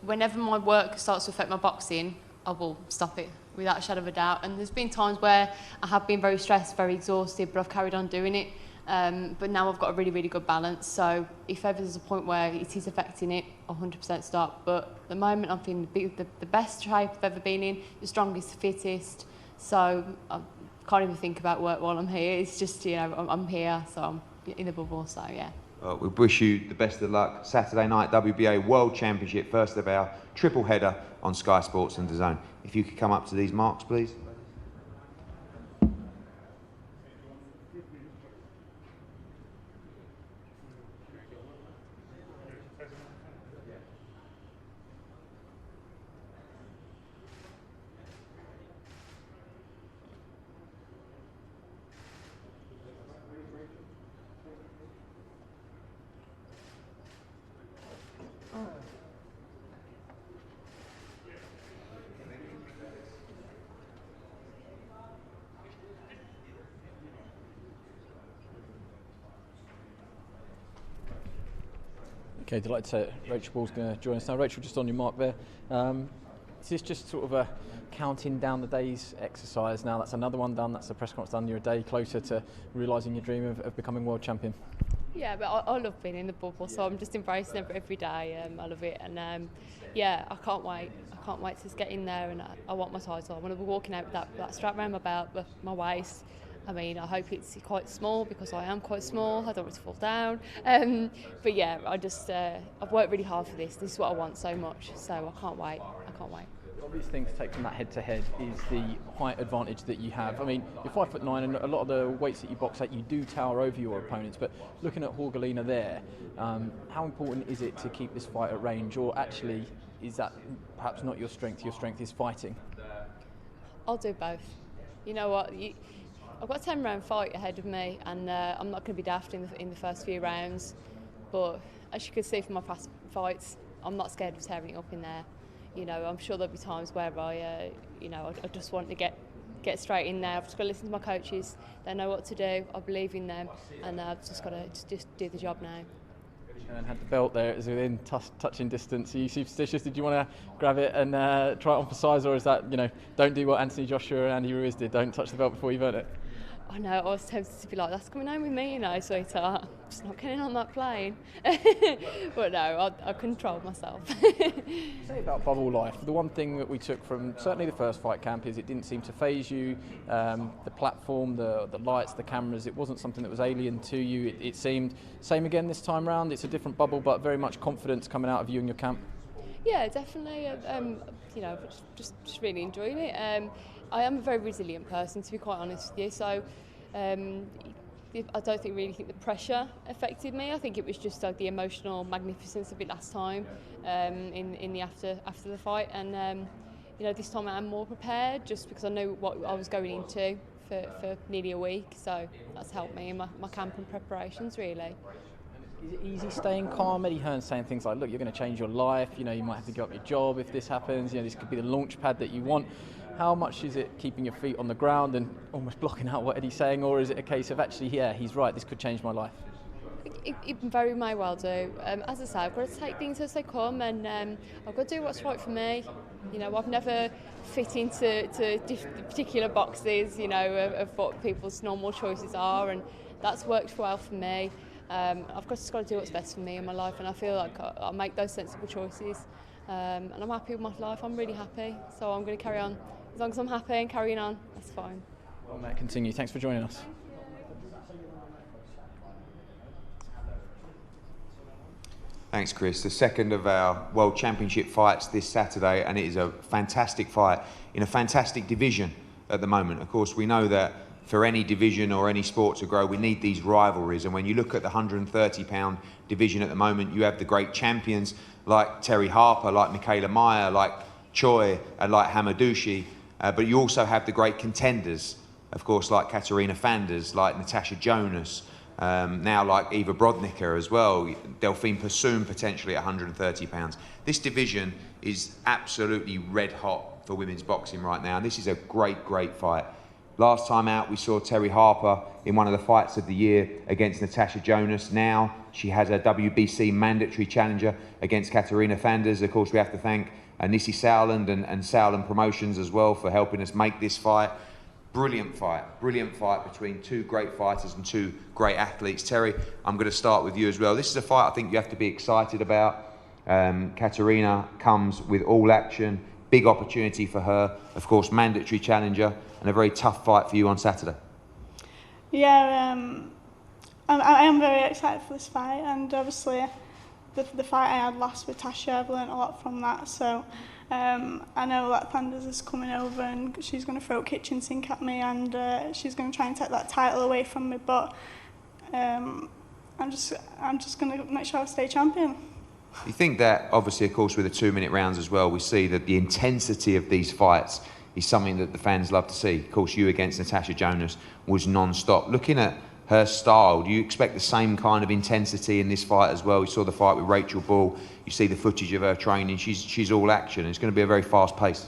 Whenever my work starts to affect my boxing, I will stop it without a shadow of a doubt. And there's been times where I have been very stressed, very exhausted, but I've carried on doing it. But now I've got a really, really good balance. So if ever there's a point where it is affecting it, I'll 100% stop. But at the moment, I'm feeling the best shape I've ever been in, the strongest, fittest. So I can't even think about work while I'm here. It's just, I'm here, so I'm in the bubble, so yeah. We wish you the best of luck. Saturday night, WBA World Championship, first of our triple header on Sky Sports and DAZN. If you could come up to these marks, please. Okay, delighted to say Rachel Ball's going to join us now. Rachel, just on your mark there. Is this just sort of a counting down the days exercise now? That's another one done, that's the press conference done. You're a day closer to realising your dream of becoming world champion. Yeah, but I love being in the bubble, so I'm just embracing it every day. I love it, and yeah, I can't wait. I can't wait to get in there, and I want my title. I want to be walking out with that strap around my belt, my waist. I mean, I hope it's quite small because I am quite small. I don't want it to fall down. But yeah, I've worked really hard for this. This is what I want so much. So I can't wait. I can't wait. The obvious thing to take from that head-to-head is the height advantage that you have. I mean, you're 5'9", and a lot of the weights that you box at, you do tower over your opponents. But looking at Jorgelina there, how important is it to keep this fight at range, or actually is that perhaps not your strength? Your strength is fighting. I'll do both. You know what? I've got a 10-round fight ahead of me, and I'm not going to be daft in the first few rounds. But as you can see from my past fights, I'm not scared of tearing it up in there. You know, I'm sure there'll be times where I just want to get straight in there. I've just got to listen to my coaches. They know what to do. I believe in them, and I've just got to just do the job now. And had the belt there, it was within touching distance. Are you superstitious? Did you want to grab it and try it on for size, or is that, don't do what Anthony Joshua and Andy Ruiz did, don't touch the belt before you've earned it? I know, I was tempted to be like, that's coming home with me, sweetheart. I'm just not getting on that plane. But no, I controlled myself. Say about bubble life, the one thing that we took from certainly the first fight camp is it didn't seem to faze you. The platform, the lights, the cameras, it wasn't something that was alien to you. It seemed same again this time round. It's a different bubble, but very much confidence coming out of you and your camp. Yeah, definitely. Just really enjoying it. I am a very resilient person, to be quite honest with you. So I don't really think the pressure affected me. I think it was just like the emotional magnificence of it last time in the after the fight. And this time I'm more prepared just because I know what I was going into for nearly a week. So that's helped me in my camp and preparations, really. Is it easy staying calm? Eddie Hearn saying things like, look, you're going to change your life, you might have to give up your job if this happens, this could be the launch pad that you want. How much is it keeping your feet on the ground and almost blocking out what Eddie's saying, or is it a case of actually, yeah, he's right, this could change my life? It very may well do. As I say, I've got to take things as they come, and I've got to do what's right for me. I've never fit into particular boxes, of what people's normal choices are, and that's worked well for me. I've just got to do what's best for me in my life, and I feel like I'll make those sensible choices. And I'm happy with my life. I'm really happy, so I'm going to carry on. As long as I'm happy and carrying on, that's fine. Well, Matt, continue. Thanks for joining us. Thanks, Chris. The second of our World Championship fights this Saturday, and it is a fantastic fight in a fantastic division at the moment. Of course, we know that for any division or any sport to grow, we need these rivalries. And when you look at the 130-pound division at the moment, you have the great champions like Terri Harper, like Michaela Meyer, like Choi, and like Hamadoushi. But you also have the great contenders, of course, like Katarina Fanders, like Natasha Jonas, now like Eva Brodnicka as well, Delphine Persoon potentially at 130 pounds. This division is absolutely red hot for women's boxing right now, and this is a great, great fight. Last time out, we saw Terri Harper in one of the fights of the year against Natasha Jonas. Now she has a WBC mandatory challenger against Katarina Fanders. Of course, we have to thank Nissi Sauerland and Sauerland Promotions as well for helping us make this fight. Brilliant fight between two great fighters and two great athletes. Terri, I'm going to start with you as well. This is a fight I think you have to be excited about. Katarina comes with all action, big opportunity for her, of course, mandatory challenger, and a very tough fight for you on Saturday. Yeah, I am very excited for this fight, and obviously the fight I had last with Tasha, I've learned a lot from that, so I know that Fanders is coming over and she's going to throw a kitchen sink at me, and she's going to try and take that title away from me, but I'm just going to make sure I stay champion. You think that, obviously, of course, with the 2-minute rounds as well, we see that the intensity of these fights is something that the fans love to see. Of course, you against Natasha Jonas was non-stop. Looking at her style, do you expect the same kind of intensity in this fight as well? We saw the fight with Rachel Ball. You see the footage of her training. She's all action. It's going to be a very fast pace.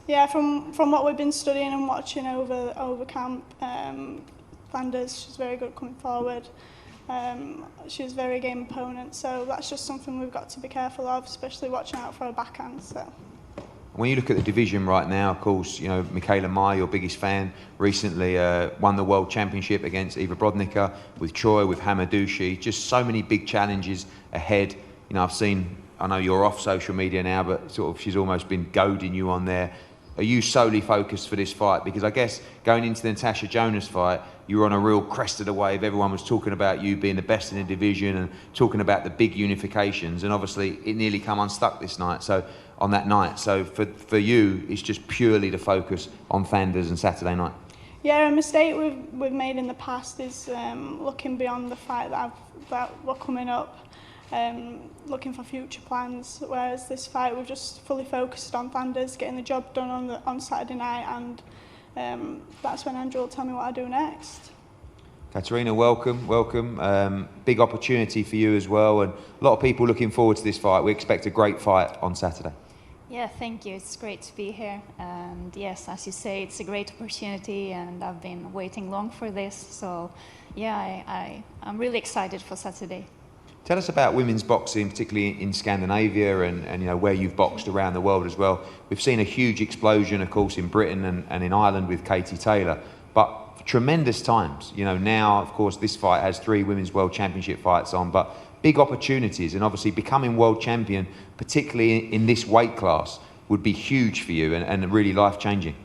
Yeah, from what we've been studying and watching over camp, Fanders, she's very good coming forward. She's a very game opponent, so that's just something we've got to be careful of, especially watching out for her backhand. So. When you look at the division right now, of course, you know, Michaela Meyer, your biggest fan, recently won the World Championship against Eva Brodnicka, with Choi, with Hamadoushi. Just so many big challenges ahead. You know, I know you're off social media now, but sort of she's almost been goading you on there. Are you solely focused for this fight? Because I guess going into the Natasha Jonas fight, you were on a real crest of the wave. Everyone was talking about you being the best in the division and talking about the big unifications. And obviously, it nearly come unstuck this night. So on that night. So for you, it's just purely to focus on Fanders and Saturday night. Yeah, a mistake we've made in the past is looking beyond the fight that we're coming up, looking for future plans. Whereas this fight, we've just fully focused on Fanders, getting the job done on Saturday night, and that's when Andrew will tell me what I do next. Katarina, welcome. Big opportunity for you as well, and a lot of people looking forward to this fight. We expect a great fight on Saturday. Yeah, thank you. It's great to be here. And yes, as you say, it's a great opportunity, and I've been waiting long for this. So yeah, I'm really excited for Saturday. Tell us about women's boxing, particularly in Scandinavia and you know, where you've boxed around the world as well. We've seen a huge explosion, of course, in Britain and in Ireland with Katie Taylor. But tremendous times. You know, now, of course, this fight has 3 women's world championship fights on, but big opportunities, and obviously becoming world champion, particularly in this weight class, would be huge for you and really life-changing.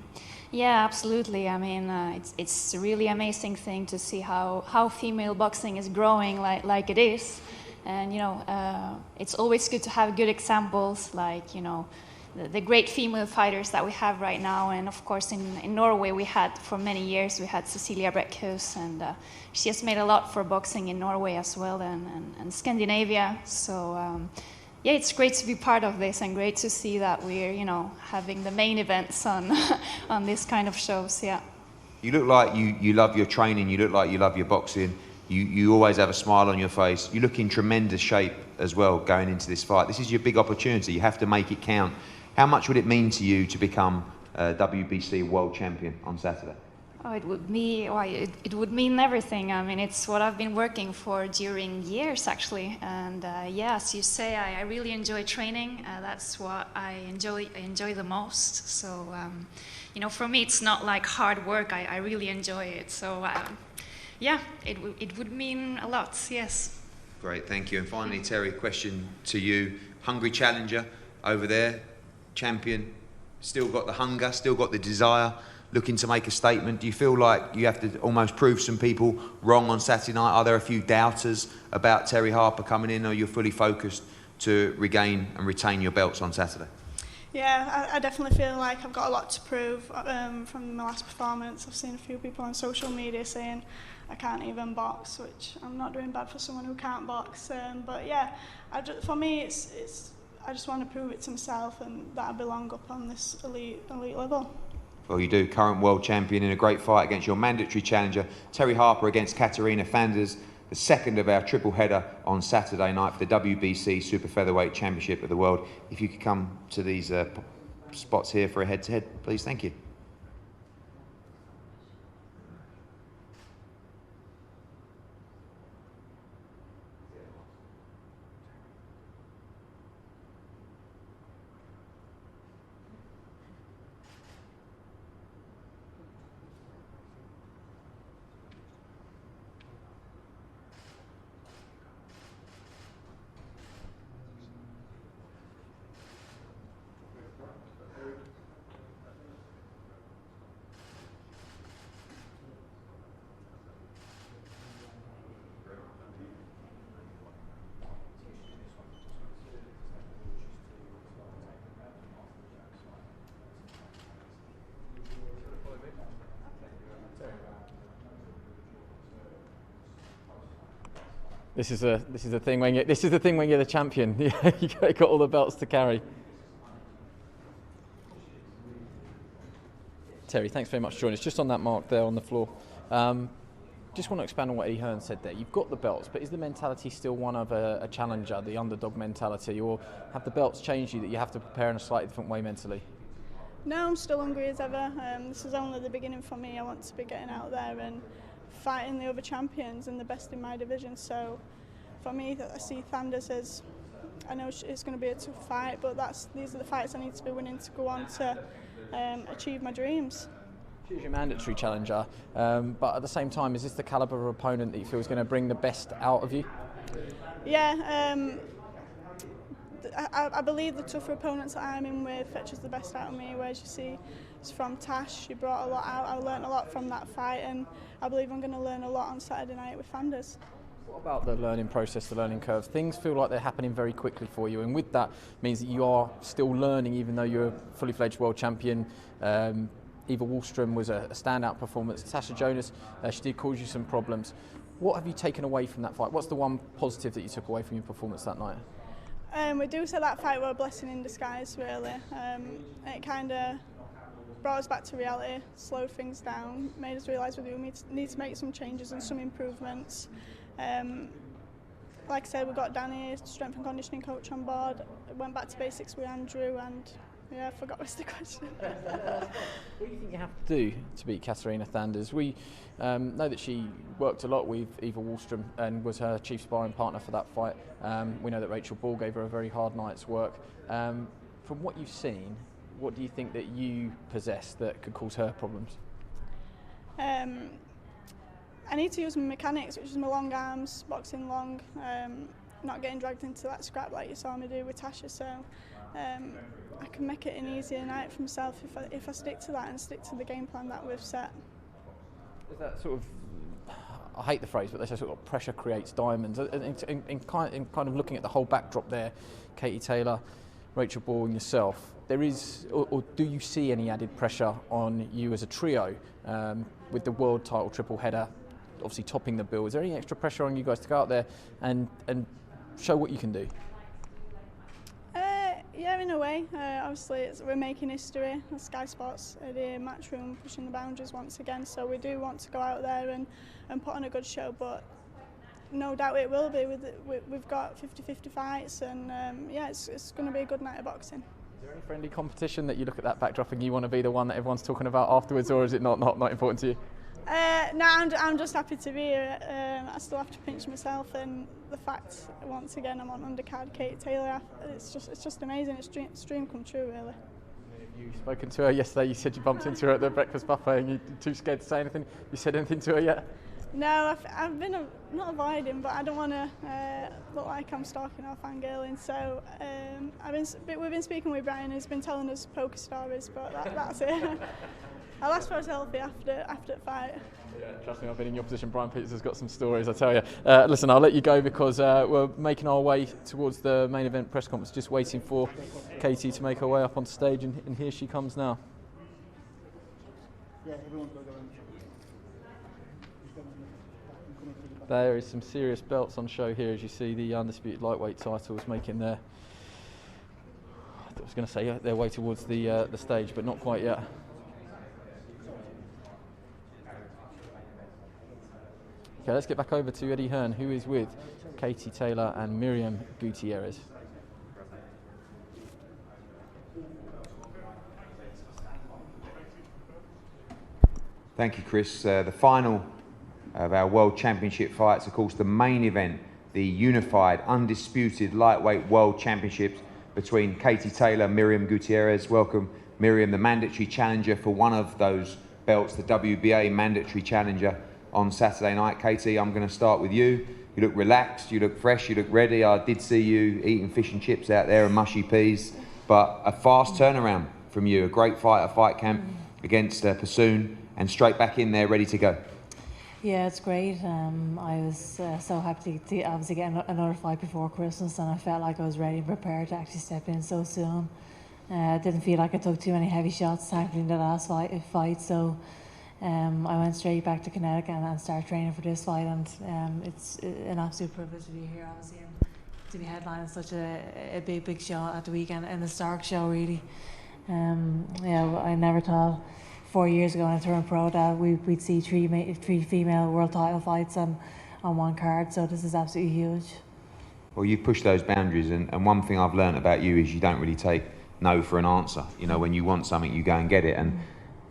Yeah, absolutely. I mean, it's a really amazing thing to see how female boxing is growing like it is. And, you know, it's always good to have good examples, like, you know, the great female fighters that we have right now. And of course, in Norway, we had, for many years, we had Cecilia Brækhus, and she has made a lot for boxing in Norway as well, and Scandinavia. So, yeah, it's great to be part of this, and great to see that we're, you know, having the main events on on this kind of shows, yeah. You look like you love your training, you look like you love your boxing. You always have a smile on your face. You look in tremendous shape as well going into this fight. This is your big opportunity. You have to make it count. How much would it mean to you to become WBC world champion on Saturday? Oh, it would mean everything. I mean, it's what I've been working for during years, actually. And yeah, as you say, I really enjoy training. That's what I enjoy the most. So, you know, for me, it's not like hard work. I really enjoy it. So, yeah, it would mean a lot, yes. Great, thank you. And finally, Terri, question to you. Hungry challenger over there, champion, still got the hunger, still got the desire, looking to make a statement. Do you feel like you have to almost prove some people wrong on Saturday night? Are there a few doubters about Terri Harper coming in, or you're fully focused to regain and retain your belts on Saturday? Yeah, I definitely feel like I've got a lot to prove from my last performance. I've seen a few people on social media saying I can't even box, which I'm not doing bad for someone who can't box. But yeah, for me, it's I just want to prove it to myself and that I belong up on this elite level. Well, you do. Current world champion in a great fight against your mandatory challenger, Terri Harper, against Katarina Fanders, the second of our triple header on Saturday night for the WBC Super Featherweight Championship of the World. If you could come to these spots here for a head-to-head, please. Thank you. This is the thing when you're the champion. You got all the belts to carry. Terri, thanks very much for joining us. Just on that mark there on the floor. Just want to expand on what Eddie Hearn said there. You've got the belts, but is the mentality still one of a challenger, the underdog mentality, or have the belts changed you that you have to prepare in a slightly different way mentally? No, I'm still hungry as ever. This is only the beginning for me. I want to be getting out there and fighting the other champions and the best in my division. So for me, I see Fanders as, I know it's going to be a tough fight, but these are the fights I need to be winning to go on to achieve my dreams. She's your mandatory challenger, but at the same time, is this the calibre of opponent that you feel is going to bring the best out of you? Yeah, I believe the tougher opponents that I'm in with fetches the best out of me, whereas you see it's from Tash, she brought a lot out. I learnt a lot from that fight, and I believe I'm going to learn a lot on Saturday night with Fanders. What about the learning process, the learning curve? Things feel like they're happening very quickly for you, and with that means that you are still learning, even though you're a fully fledged world champion. Eva Wallström was a standout performance. Tasha Jonas, she did cause you some problems. What have you taken away from that fight? What's the one positive that you took away from your performance that night? We do say that fight was a blessing in disguise, really. It kind of brought us back to reality, slowed things down, made us realise we do need to make some changes and some improvements. Like I said, we got Danny, strength and conditioning coach, on board. Went back to basics with Andrew, and yeah, I forgot what's the question. What do you think you have to do to beat Katarina Fanders? We know that she worked a lot with Eva Wallström and was her chief sparring partner for that fight. We know that Rachel Ball gave her a very hard night's work. From what you've seen, what do you think that you possess that could cause her problems? I need to use my mechanics, which is my long arms, boxing long, not getting dragged into that scrap like you saw me do with Tasha. So I can make it an easier night for myself if I stick to that and stick to the game plan that we've set. Is that sort of, I hate the phrase, but they say sort of pressure creates diamonds. In kind of looking at the whole backdrop there, Katie Taylor, Rachel Ball and yourself, there is, or do you see any added pressure on you as a trio with the world title triple header obviously topping the bill? Is there any extra pressure on you guys to go out there and show what you can do? Yeah, in a way. Obviously, we're making history. Sky Sports are the Matchroom pushing the boundaries once again, so we do want to go out there and put on a good show, but no doubt it will be. We've got 50-50 fights, and yeah, it's going to be a good night of boxing. Is there any friendly competition that you look at that backdrop and you want to be the one that everyone's talking about afterwards, or is it not important to you? No, I'm just happy to be here. I still have to pinch myself, and the fact once again I'm on undercard Katie Taylor, it's just amazing. It's dream come true, really. You've spoken to her yesterday. You said you bumped into her at the breakfast buffet, and you're too scared to say anything. You said anything to her yet? No, I've been not avoiding, but I don't want to look like I'm stalking or fangirling. So we've been speaking with Brian, who's been telling us poker stories, but that's it. I'll ask for a selfie after the fight. Yeah, trust me, I've been in your position. Brian Peterson's got some stories, I tell you. Listen, I'll let you go because we're making our way towards the main event press conference, just waiting for Katie to make her way up on stage, and here she comes now. Yeah, everyone's got to go in. There is some serious belts on show here, as you see the Undisputed lightweight titles making their, I was going to say their way towards the stage, but not quite yet. Okay, let's get back over to Eddie Hearn, who is with Katie Taylor and Miriam Gutierrez. Thank you, Chris. The final of our World Championship fights, of course, the main event, the unified, undisputed lightweight World Championships between Katie Taylor and Miriam Gutierrez. Welcome, Miriam, the mandatory challenger for one of those belts, the WBA mandatory challenger on Saturday night. Katie, I'm going to start with you. You look relaxed, you look fresh, you look ready. I did see you eating fish and chips out there and mushy peas, but a fast turnaround from you, a great fight at fight camp against Pursoon, and straight back in there, ready to go. Yeah, it's great. I was so happy to obviously get another fight before Christmas, and I felt like I was ready and prepared to actually step in so soon. Didn't feel like I took too many heavy shots, thankfully, in the last fight, so I went straight back to Connecticut and started training for this fight, and it's an absolute privilege to be here, obviously, and to be headlining such a big show at the weekend, and a historic show, really. Yeah, I never thought 4 years ago when I turned pro that we'd see three female world title fights on one card, so this is absolutely huge. Well, you've pushed those boundaries, and one thing I've learned about you is you don't really take no for an answer. You know, when you want something, you go and get it. And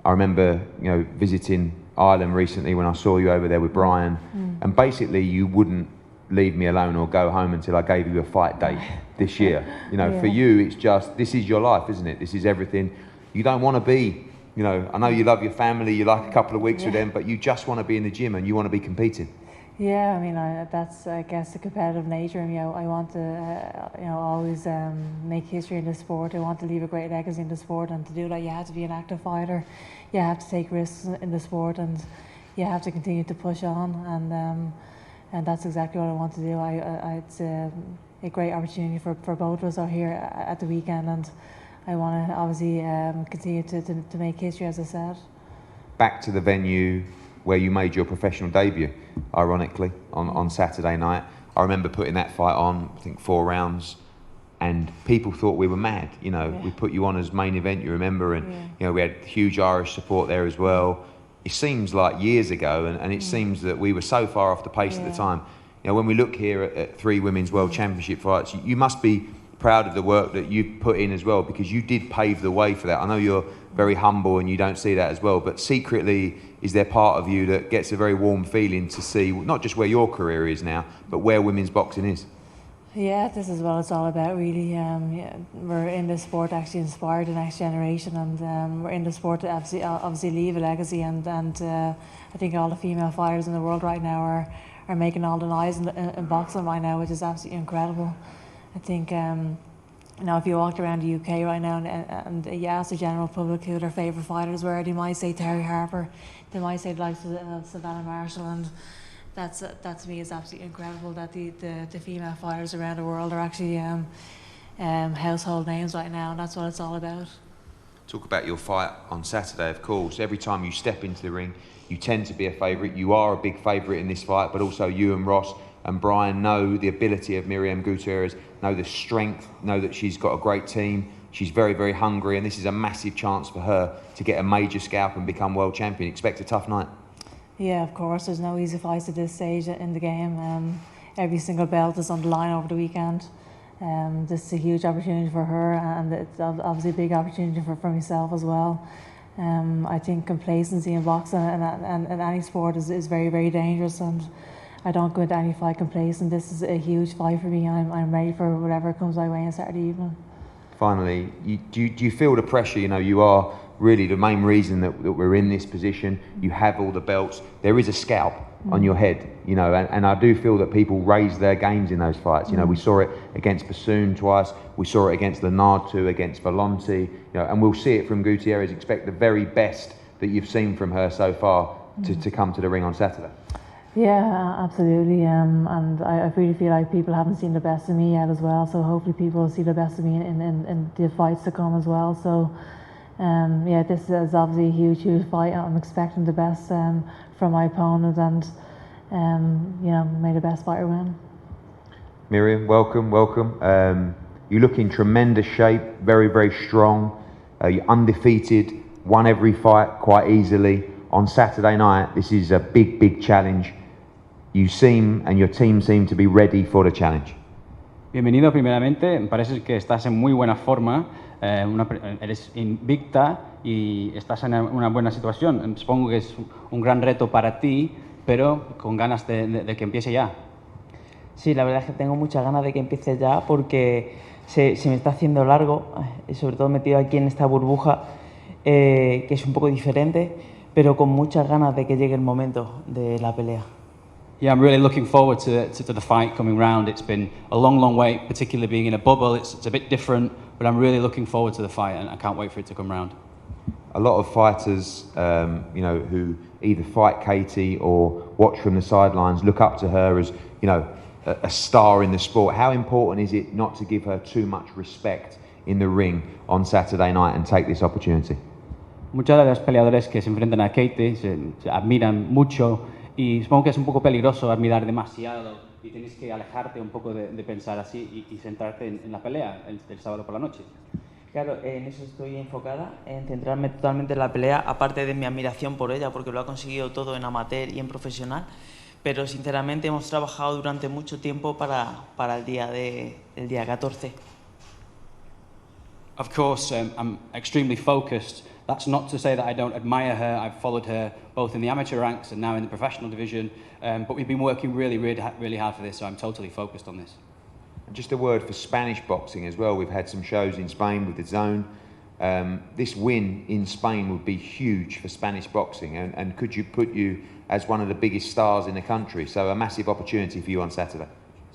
I remember, you know, visiting Ireland recently when I saw you over there with Brian, and basically you wouldn't leave me alone or go home until I gave you a fight date this year. You know, for you, it's just, this is your life, isn't it? This is everything. You don't want to be, you know, I know you love your family, you like a couple of weeks with them, but you just want to be in the gym and you want to be competing. Yeah, I mean, that's, I guess, the competitive nature in me. I want to, you know, always make history in the sport. I want to leave a great legacy in the sport, and to do that, you have to be an active fighter. You have to take risks in the sport, and you have to continue to push on. And that's exactly what I want to do. It's a great opportunity for both of us out here at the weekend, and I want to obviously continue to make history, as I said. Back to the venue where you made your professional debut, ironically, on Saturday night. I remember putting that fight on, I think 4 rounds, and people thought we were mad. You know, we put you on as main event, you remember, and you know, we had huge Irish support there as well. It seems like years ago, and it seems that we were so far off the pace at the time. You know, when we look here at 3 women's World Championship fights, you must be proud of the work that you've put in as well, because you did pave the way for that. I know you're very humble and you don't see that as well, but secretly, is there part of you that gets a very warm feeling to see not just where your career is now, but where women's boxing is? Yeah, this is what it's all about, really. Yeah, we're in this sport to actually inspire the next generation, and we're in the sport to obviously leave a legacy, and I think all the female fighters in the world right now are making all the noise in boxing right now, which is absolutely incredible. I think, you know, if you walked around the UK right now and you ask the general public who their favourite fighters were, they might say Terri Harper, they might say the likes of Savannah Marshall, and that to me is absolutely incredible that the female fighters around the world are actually household names right now, and that's what it's all about. Talk about your fight on Saturday, of course. Every time you step into the ring, you tend to be a favourite. You are a big favourite in this fight, but also you and Ross and Brian know the ability of Miriam Gutierrez, know the strength, know that she's got a great team. She's very, very hungry, and this is a massive chance for her to get a major scalp and become world champion. Expect a tough night. Yeah, of course. There's no easy fights at this stage in the game. Every single belt is on the line over the weekend. This is a huge opportunity for her, and it's obviously a big opportunity for myself as well. I think complacency in boxing and any sport is very, very dangerous, and I don't go into any fight complacent. This is a huge fight for me. I'm ready for whatever comes my way on Saturday evening. Finally, do you feel the pressure? You know, you are really the main reason that we're in this position. You have all the belts. There is a scalp on your head, you know, and I do feel that people raise their games in those fights. You know, we saw it against Bassoon twice. We saw it against Lenartu, against Volonti, you know, and we'll see it from Gutierrez. Expect the very best that you've seen from her so far to come to the ring on Saturday. Yeah, absolutely. And I really feel like people haven't seen the best of me yet as well. So hopefully people will see the best of me in the fights to come as well. So yeah, this is obviously a huge fight. I'm expecting the best from my opponent, and you know, may the best fighter win. Miriam, welcome. You look in tremendous shape, very strong. You're undefeated, won every fight quite easily. On Saturday night, this is a big challenge. You seem, and your team seem to be ready for the challenge. Bienvenido primeramente, me parece que estás en muy buena forma, eres invicta y estás en una buena situación. Supongo que es un gran reto para ti, pero con ganas de que empiece ya. Sí, la verdad es que tengo muchas ganas de que empiece ya porque se me está haciendo largo, sobre todo metido aquí en esta burbuja que es un poco diferente, pero con muchas ganas de que llegue el momento de la pelea. Yeah, I'm really looking forward to the fight coming round. It's been a long wait, particularly being in a bubble. It's a bit different, but I'm really looking forward to the fight, and I can't wait for it to come round. A lot of fighters, you know, who either fight Katie or watch from the sidelines, look up to her as, you know, a star in the sport. How important is it not to give her too much respect in the ring on Saturday night and take this opportunity? Muchos de los peleadores que se enfrentan a Katie se admiran mucho y supongo que es un poco peligroso admirar demasiado y tienes que alejarte un poco de pensar así y centrarte en la pelea el sábado por la noche. Claro, en eso estoy enfocada, en centrarme totalmente en la pelea, aparte de mi admiración por ella, porque lo ha conseguido todo en amateur y en profesional, pero sinceramente hemos trabajado durante mucho tiempo para el día 14. Of course, I'm extremely focused. That's not to say that I don't admire her. I've followed her both in the amateur ranks and now in the professional division, but we've been working really hard for this, so I'm totally focused on this. Just a word for Spanish boxing as well. We've had some shows in Spain with the Zone. This win in Spain would be huge for Spanish boxing, and could you put you as one of the biggest stars in the country? So a massive opportunity for you on Saturday.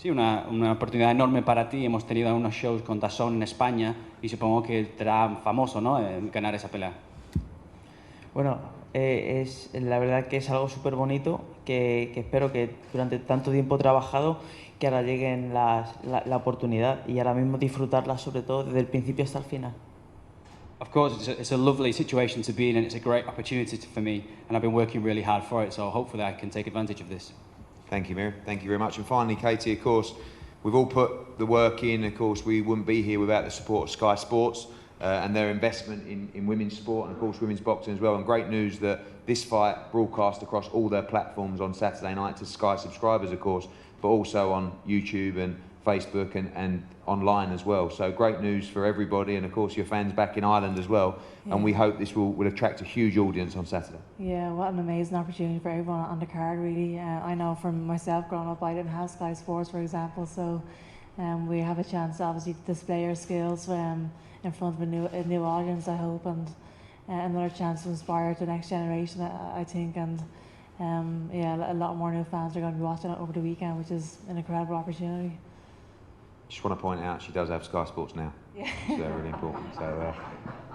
Sí, una oportunidad enorme para ti. Hemos tenido unos shows con DAZN en España y supongo que te hará famoso, ¿no?, ganar esa pelea. Bueno, es la verdad que es algo súper bonito que espero que durante tanto tiempo he trabajado que ahora lleguen la oportunidad y ahora mismo disfrutarla sobre todo desde el principio hasta el final. Of course, it's a lovely situation to be in, and it's a great opportunity for me, and I've been working really hard for it, so hopefully I can take advantage of this. Thank you, Miriam. Thank you very much. And finally, Katie, of course, we've all put the work in. Of course, we wouldn't be here without the support of Sky Sports and their investment in women's sport and, of course, women's boxing as well. And great news that this fight broadcast across all their platforms on Saturday night to Sky subscribers, of course, but also on YouTube and Facebook and online as well. So great news for everybody, and of course your fans back in Ireland as well. Yeah. And we hope this will attract a huge audience on Saturday. Yeah, what an amazing opportunity for everyone on the card, really. I know from myself growing up, I didn't have Sky Sports, for example, so we have a chance obviously to display our skills in front of a new audience, I hope, and another chance to inspire the next generation, I think, and yeah, a lot more new fans are going to be watching it over the weekend, which is an incredible opportunity. Just want to point out she does have Sky Sports now. Yeah. So really important. So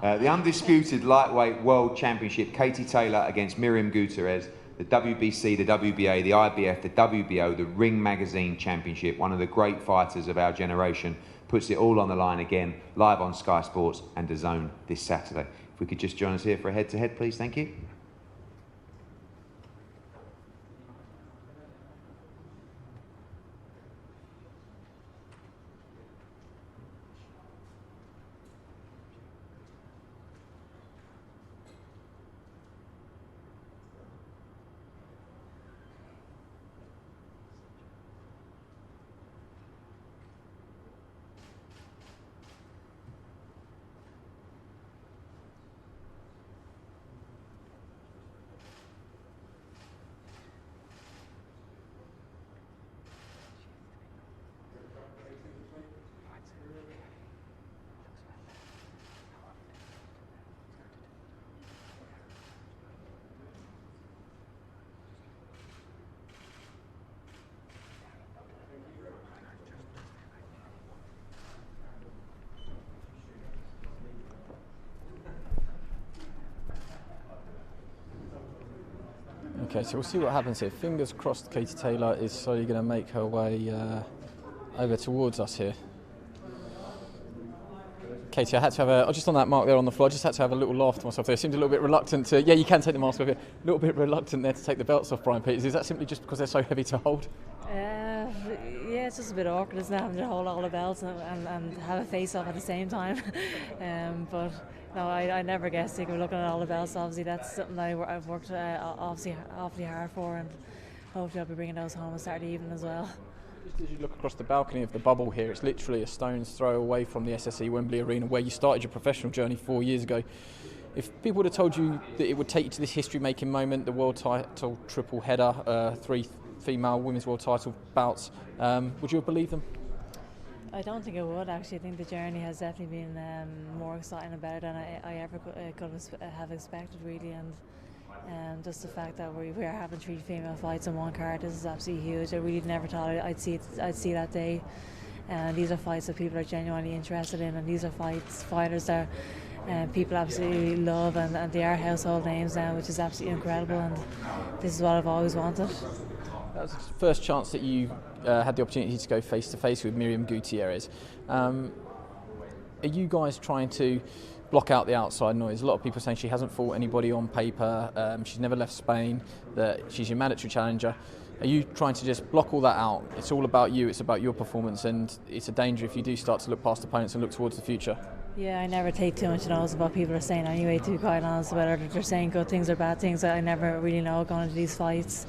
the Undisputed Lightweight World Championship, Katie Taylor against Miriam Gutierrez, the WBC, the WBA, the IBF, the WBO, the Ring Magazine Championship, one of the great fighters of our generation, puts it all on the line again, live on Sky Sports and DAZN this Saturday. If we could just join us here for a head-to-head, please. Thank you. Okay, so we'll see what happens here. Fingers crossed Katie Taylor is slowly going to make her way over towards us here. Katie, I had to have just on that mark there on the floor, I just had to have a little laugh to myself there. I seemed a little bit reluctant to, yeah, you can take the mask off here, a little bit reluctant there to take the belts off Brian Peters. Is that simply just because they're so heavy to hold? Yeah, it's just a bit awkward, isn't it, having to hold all the belts and have a face-off at the same time. But no, I never get sick of looking at all the belts. Obviously, that's something that I've worked obviously awfully hard for, and hopefully I'll be bringing those home on Saturday evening as well. Just as you look across the balcony of the bubble here, it's literally a stone's throw away from the SSE Wembley Arena where you started your professional journey 4 years ago. If people would have told you that it would take you to this history-making moment, the world title triple header, 3 female women's world title bouts, would you have believed them? I don't think I would, actually. I think the journey has definitely been more exciting and better than I ever could have expected, really. And just the fact that we are having 3 female fights in one card, this is absolutely huge. I really never thought I'd see that day. And these are fights that people are genuinely interested in, and these are fighters that people absolutely love, and they are household names now, which is absolutely incredible. And this is what I've always wanted. That was the first chance that you had the opportunity to go face-to-face with Miriam Gutierrez. Are you guys trying to block out the outside noise? A lot of people are saying she hasn't fought anybody on paper, she's never left Spain, that she's your mandatory challenger. Are you trying to just block all that out? It's all about you, it's about your performance, and it's a danger if you do start to look past opponents and look towards the future. Yeah, I never take too much notice about what people are saying anyway, to be quite honest, whether they're saying good things or bad things. I never really know going into these fights.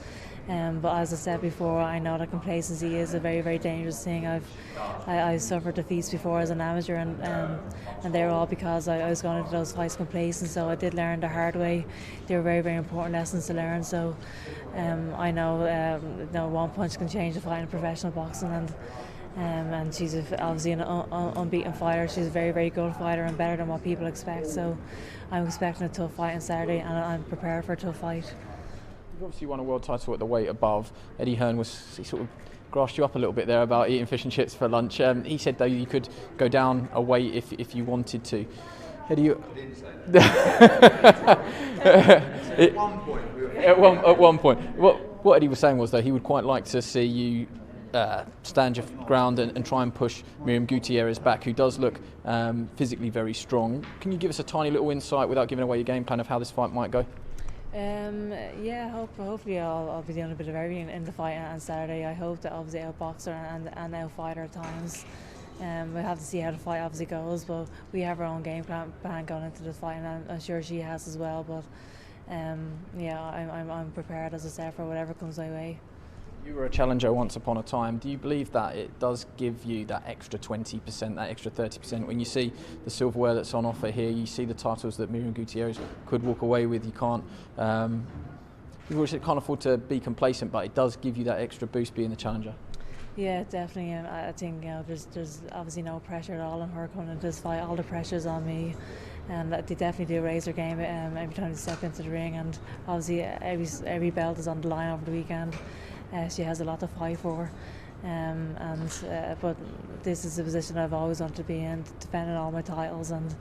But as I said before, I know that complacency is a very, very dangerous thing. I've suffered defeats before as an amateur, and they were all because I was going into those fights complacent. So I did learn the hard way. They were very, very important lessons to learn. So I know no one punch can change a fight in professional boxing, and she's obviously an unbeaten fighter. She's a very, very good fighter and better than what people expect. So I'm expecting a tough fight on Saturday, and I'm prepared for a tough fight. You've obviously won a world title at the weight above. Eddie Hearn he sort of grassed you up a little bit there about eating fish and chips for lunch. He said though you could go down a weight if you wanted to. Eddie, at one point, what Eddie was saying was that he would quite like to see you stand your ground and try and push Miriam Gutierrez back, who does look physically very strong. Can you give us a tiny little insight without giving away your game plan of how this fight might go? Yeah, hopefully I'll be doing a bit of everything in the fight on Saturday. I hope to obviously outbox her and outfight her at times. We'll have to see how the fight obviously goes, but we have our own game plan going into the fight, and I'm sure she has as well. But yeah, I'm prepared, as I said, for whatever comes my way. You were a challenger once upon a time. Do you believe that it does give you that extra 20%, that extra 30%? When you see the silverware that's on offer here, you see the titles that Miriam Gutierrez could walk away with, you can't afford to be complacent, but it does give you that extra boost being the challenger. Yeah, definitely. And I think there's obviously no pressure at all on her coming into this fight. All the pressure's on me. And they definitely do raise their game every time they step into the ring. And obviously every belt is on the line over the weekend. She has a lot to fight for, but this is a position I've always wanted to be in, defending all my titles, and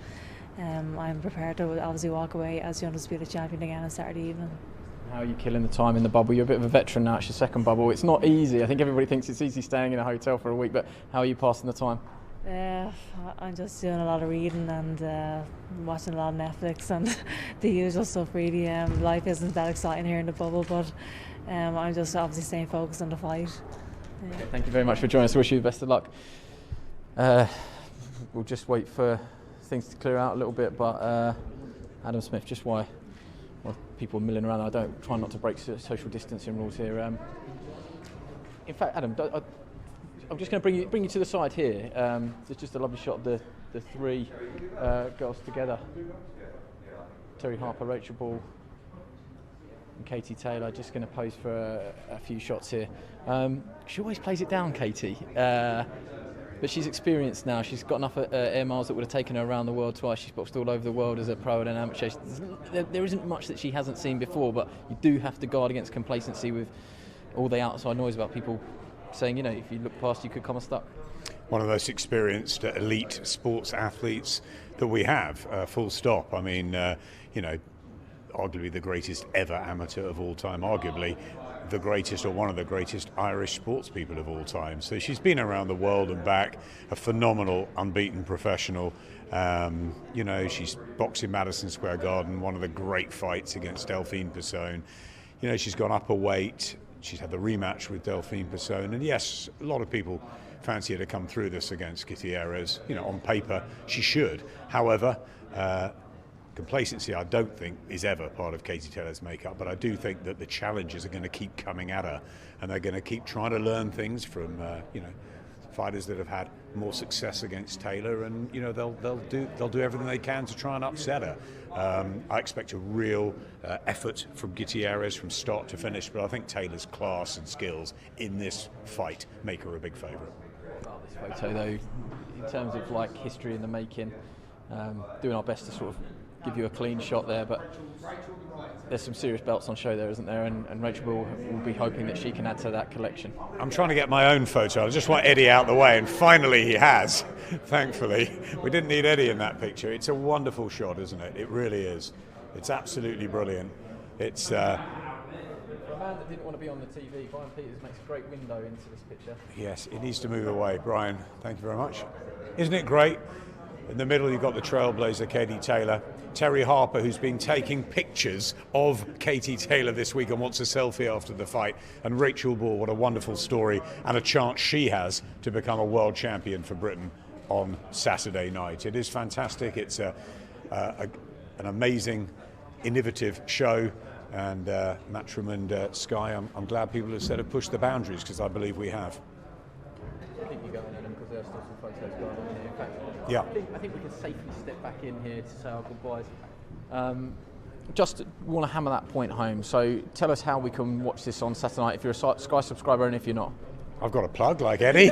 I'm prepared to obviously walk away as the Undisputed champion again on Saturday evening. How are you killing the time in the bubble? You're a bit of a veteran now, it's your second bubble. It's not easy. I think everybody thinks it's easy staying in a hotel for a week, but how are you passing the time? I'm just doing a lot of reading and watching a lot of Netflix and the usual stuff, really. Life isn't that exciting here in the bubble, but I'm just obviously staying focused on the fight. Yeah. Okay, thank you very much for joining us. I wish you the best of luck. We'll just wait for things to clear out a little bit, but Adam Smith, just why people are milling around. I don't try not to break social distancing rules here. In fact, Adam, I'm just going to bring you to the side here. There's just a lovely shot of the 3 girls together. Terri Harper, Rachel Ball, and Katie Taylor. Just going to pose for a few shots here. She always plays it down, Katie, but she's experienced now. She's got enough air miles that would have taken her around the world twice. She's boxed all over the world as a pro and an amateur. There isn't much that she hasn't seen before, but you do have to guard against complacency with all the outside noise about people saying, you know, if you look past, you could come unstuck. One of the most experienced elite sports athletes that we have, full stop. I mean, you know, arguably the greatest ever amateur of all time, arguably the greatest or one of the greatest Irish sports people of all time. So she's been around the world and back, a phenomenal, unbeaten professional. You know, she's boxed in Madison Square Garden, one of the great fights against Delphine Persoon. You know, she's gone up a weight. She's had the rematch with Delphine Persoon. And yes, a lot of people fancy her to come through this against Gutierrez. You know, on paper, she should. However, complacency, I don't think, is ever part of Katie Taylor's makeup, but I do think that the challenges are going to keep coming at her, and they're going to keep trying to learn things from, you know, fighters that have had more success against Taylor, and you know they'll do everything they can to try and upset her. I expect a real effort from Gutierrez from start to finish, but I think Taylor's class and skills in this fight make her a big favourite. Well, this photo, though, in terms of like history in the making, doing our best to sort of give you a clean shot there, but there's some serious belts on show there, isn't there? And Rachel Ball will be hoping that she can add to that collection. I'm trying to get my own photo. I just want Eddie out the way, and finally he has, thankfully. We didn't need Eddie in that picture. It's a wonderful shot, isn't it? It really is. It's absolutely brilliant. It's For a man that didn't want to be on the TV, Brian Peters makes a great window into this picture. Yes, it needs to move away. Brian, thank you very much. Isn't it great? In the middle, you've got the trailblazer, Katie Taylor. Terri Harper, who's been taking pictures of Katie Taylor this week and wants a selfie after the fight. And Rachel Ball, what a wonderful story and a chance she has to become a world champion for Britain on Saturday night. It is fantastic. It's an amazing, innovative show. And Matchroom and Sky, I'm glad people have said have pushed the boundaries, because I believe we have. I think you're going, Adam, because there are still some photos going on here. In fact, yeah. I think we can safely step back in here to say our goodbyes. Just want to hammer that point home. So tell us how we can watch this on Saturday night if you're a Sky subscriber, and if you're not. I've got a plug like Eddie.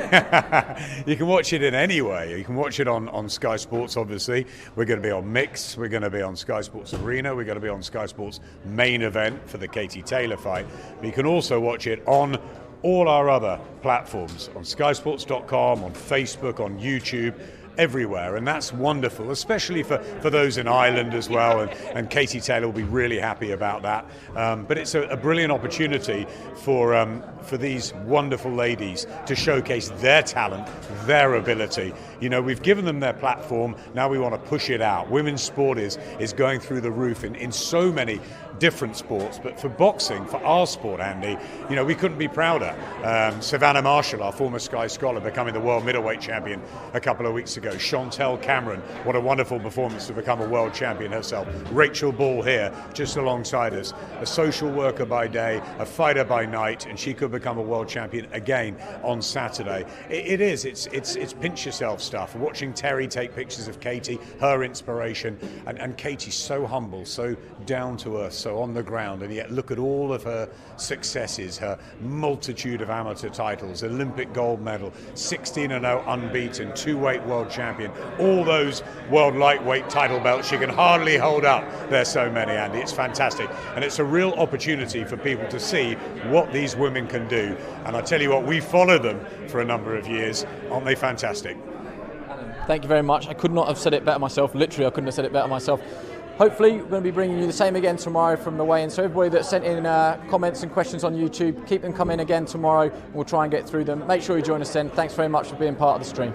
You can watch it in any way. You can watch it on Sky Sports, obviously. We're going to be on Mix. We're going to be on Sky Sports Arena. We're going to be on Sky Sports main event for the Katie Taylor fight. But you can also watch it on all our other platforms, on skysports.com, on Facebook, on YouTube, everywhere, and that's wonderful, especially for those in Ireland as well, and Katie Taylor will be really happy about that. But it's a brilliant opportunity for these wonderful ladies to showcase their talent, their ability. You know, we've given them their platform, now we want to push it out. Women's sport is going through the roof in so many different sports, but for boxing, for our sport, Andy, you know, we couldn't be prouder. Savannah Marshall, our former Sky scholar, becoming the world middleweight champion a couple of weeks ago. Chantel Cameron, what a wonderful performance to become a world champion herself. Rachel Ball here, just alongside us, a social worker by day, a fighter by night, and she could become a world champion again on Saturday. It's pinch yourself stuff. Watching Terri take pictures of Katie, her inspiration, and Katie's so humble, so down to earth, so on the ground, and yet look at all of her successes, her multitude of amateur titles, Olympic gold medal, 16-0 unbeaten, two-weight world champion, all those world lightweight title belts she can hardly hold up. There's so many, Andy. It's fantastic, and it's a real opportunity for people to see what these women can do. And I tell you what, we followed them for a number of years. Aren't they fantastic? Thank you very much. I could not have said it better myself. Literally, I couldn't have said it better myself. Hopefully, we're going to be bringing you the same again tomorrow from the weigh-in. So everybody that sent in comments and questions on YouTube, keep them coming again tomorrow. We'll try and get through them. Make sure you join us then. Thanks very much for being part of the stream.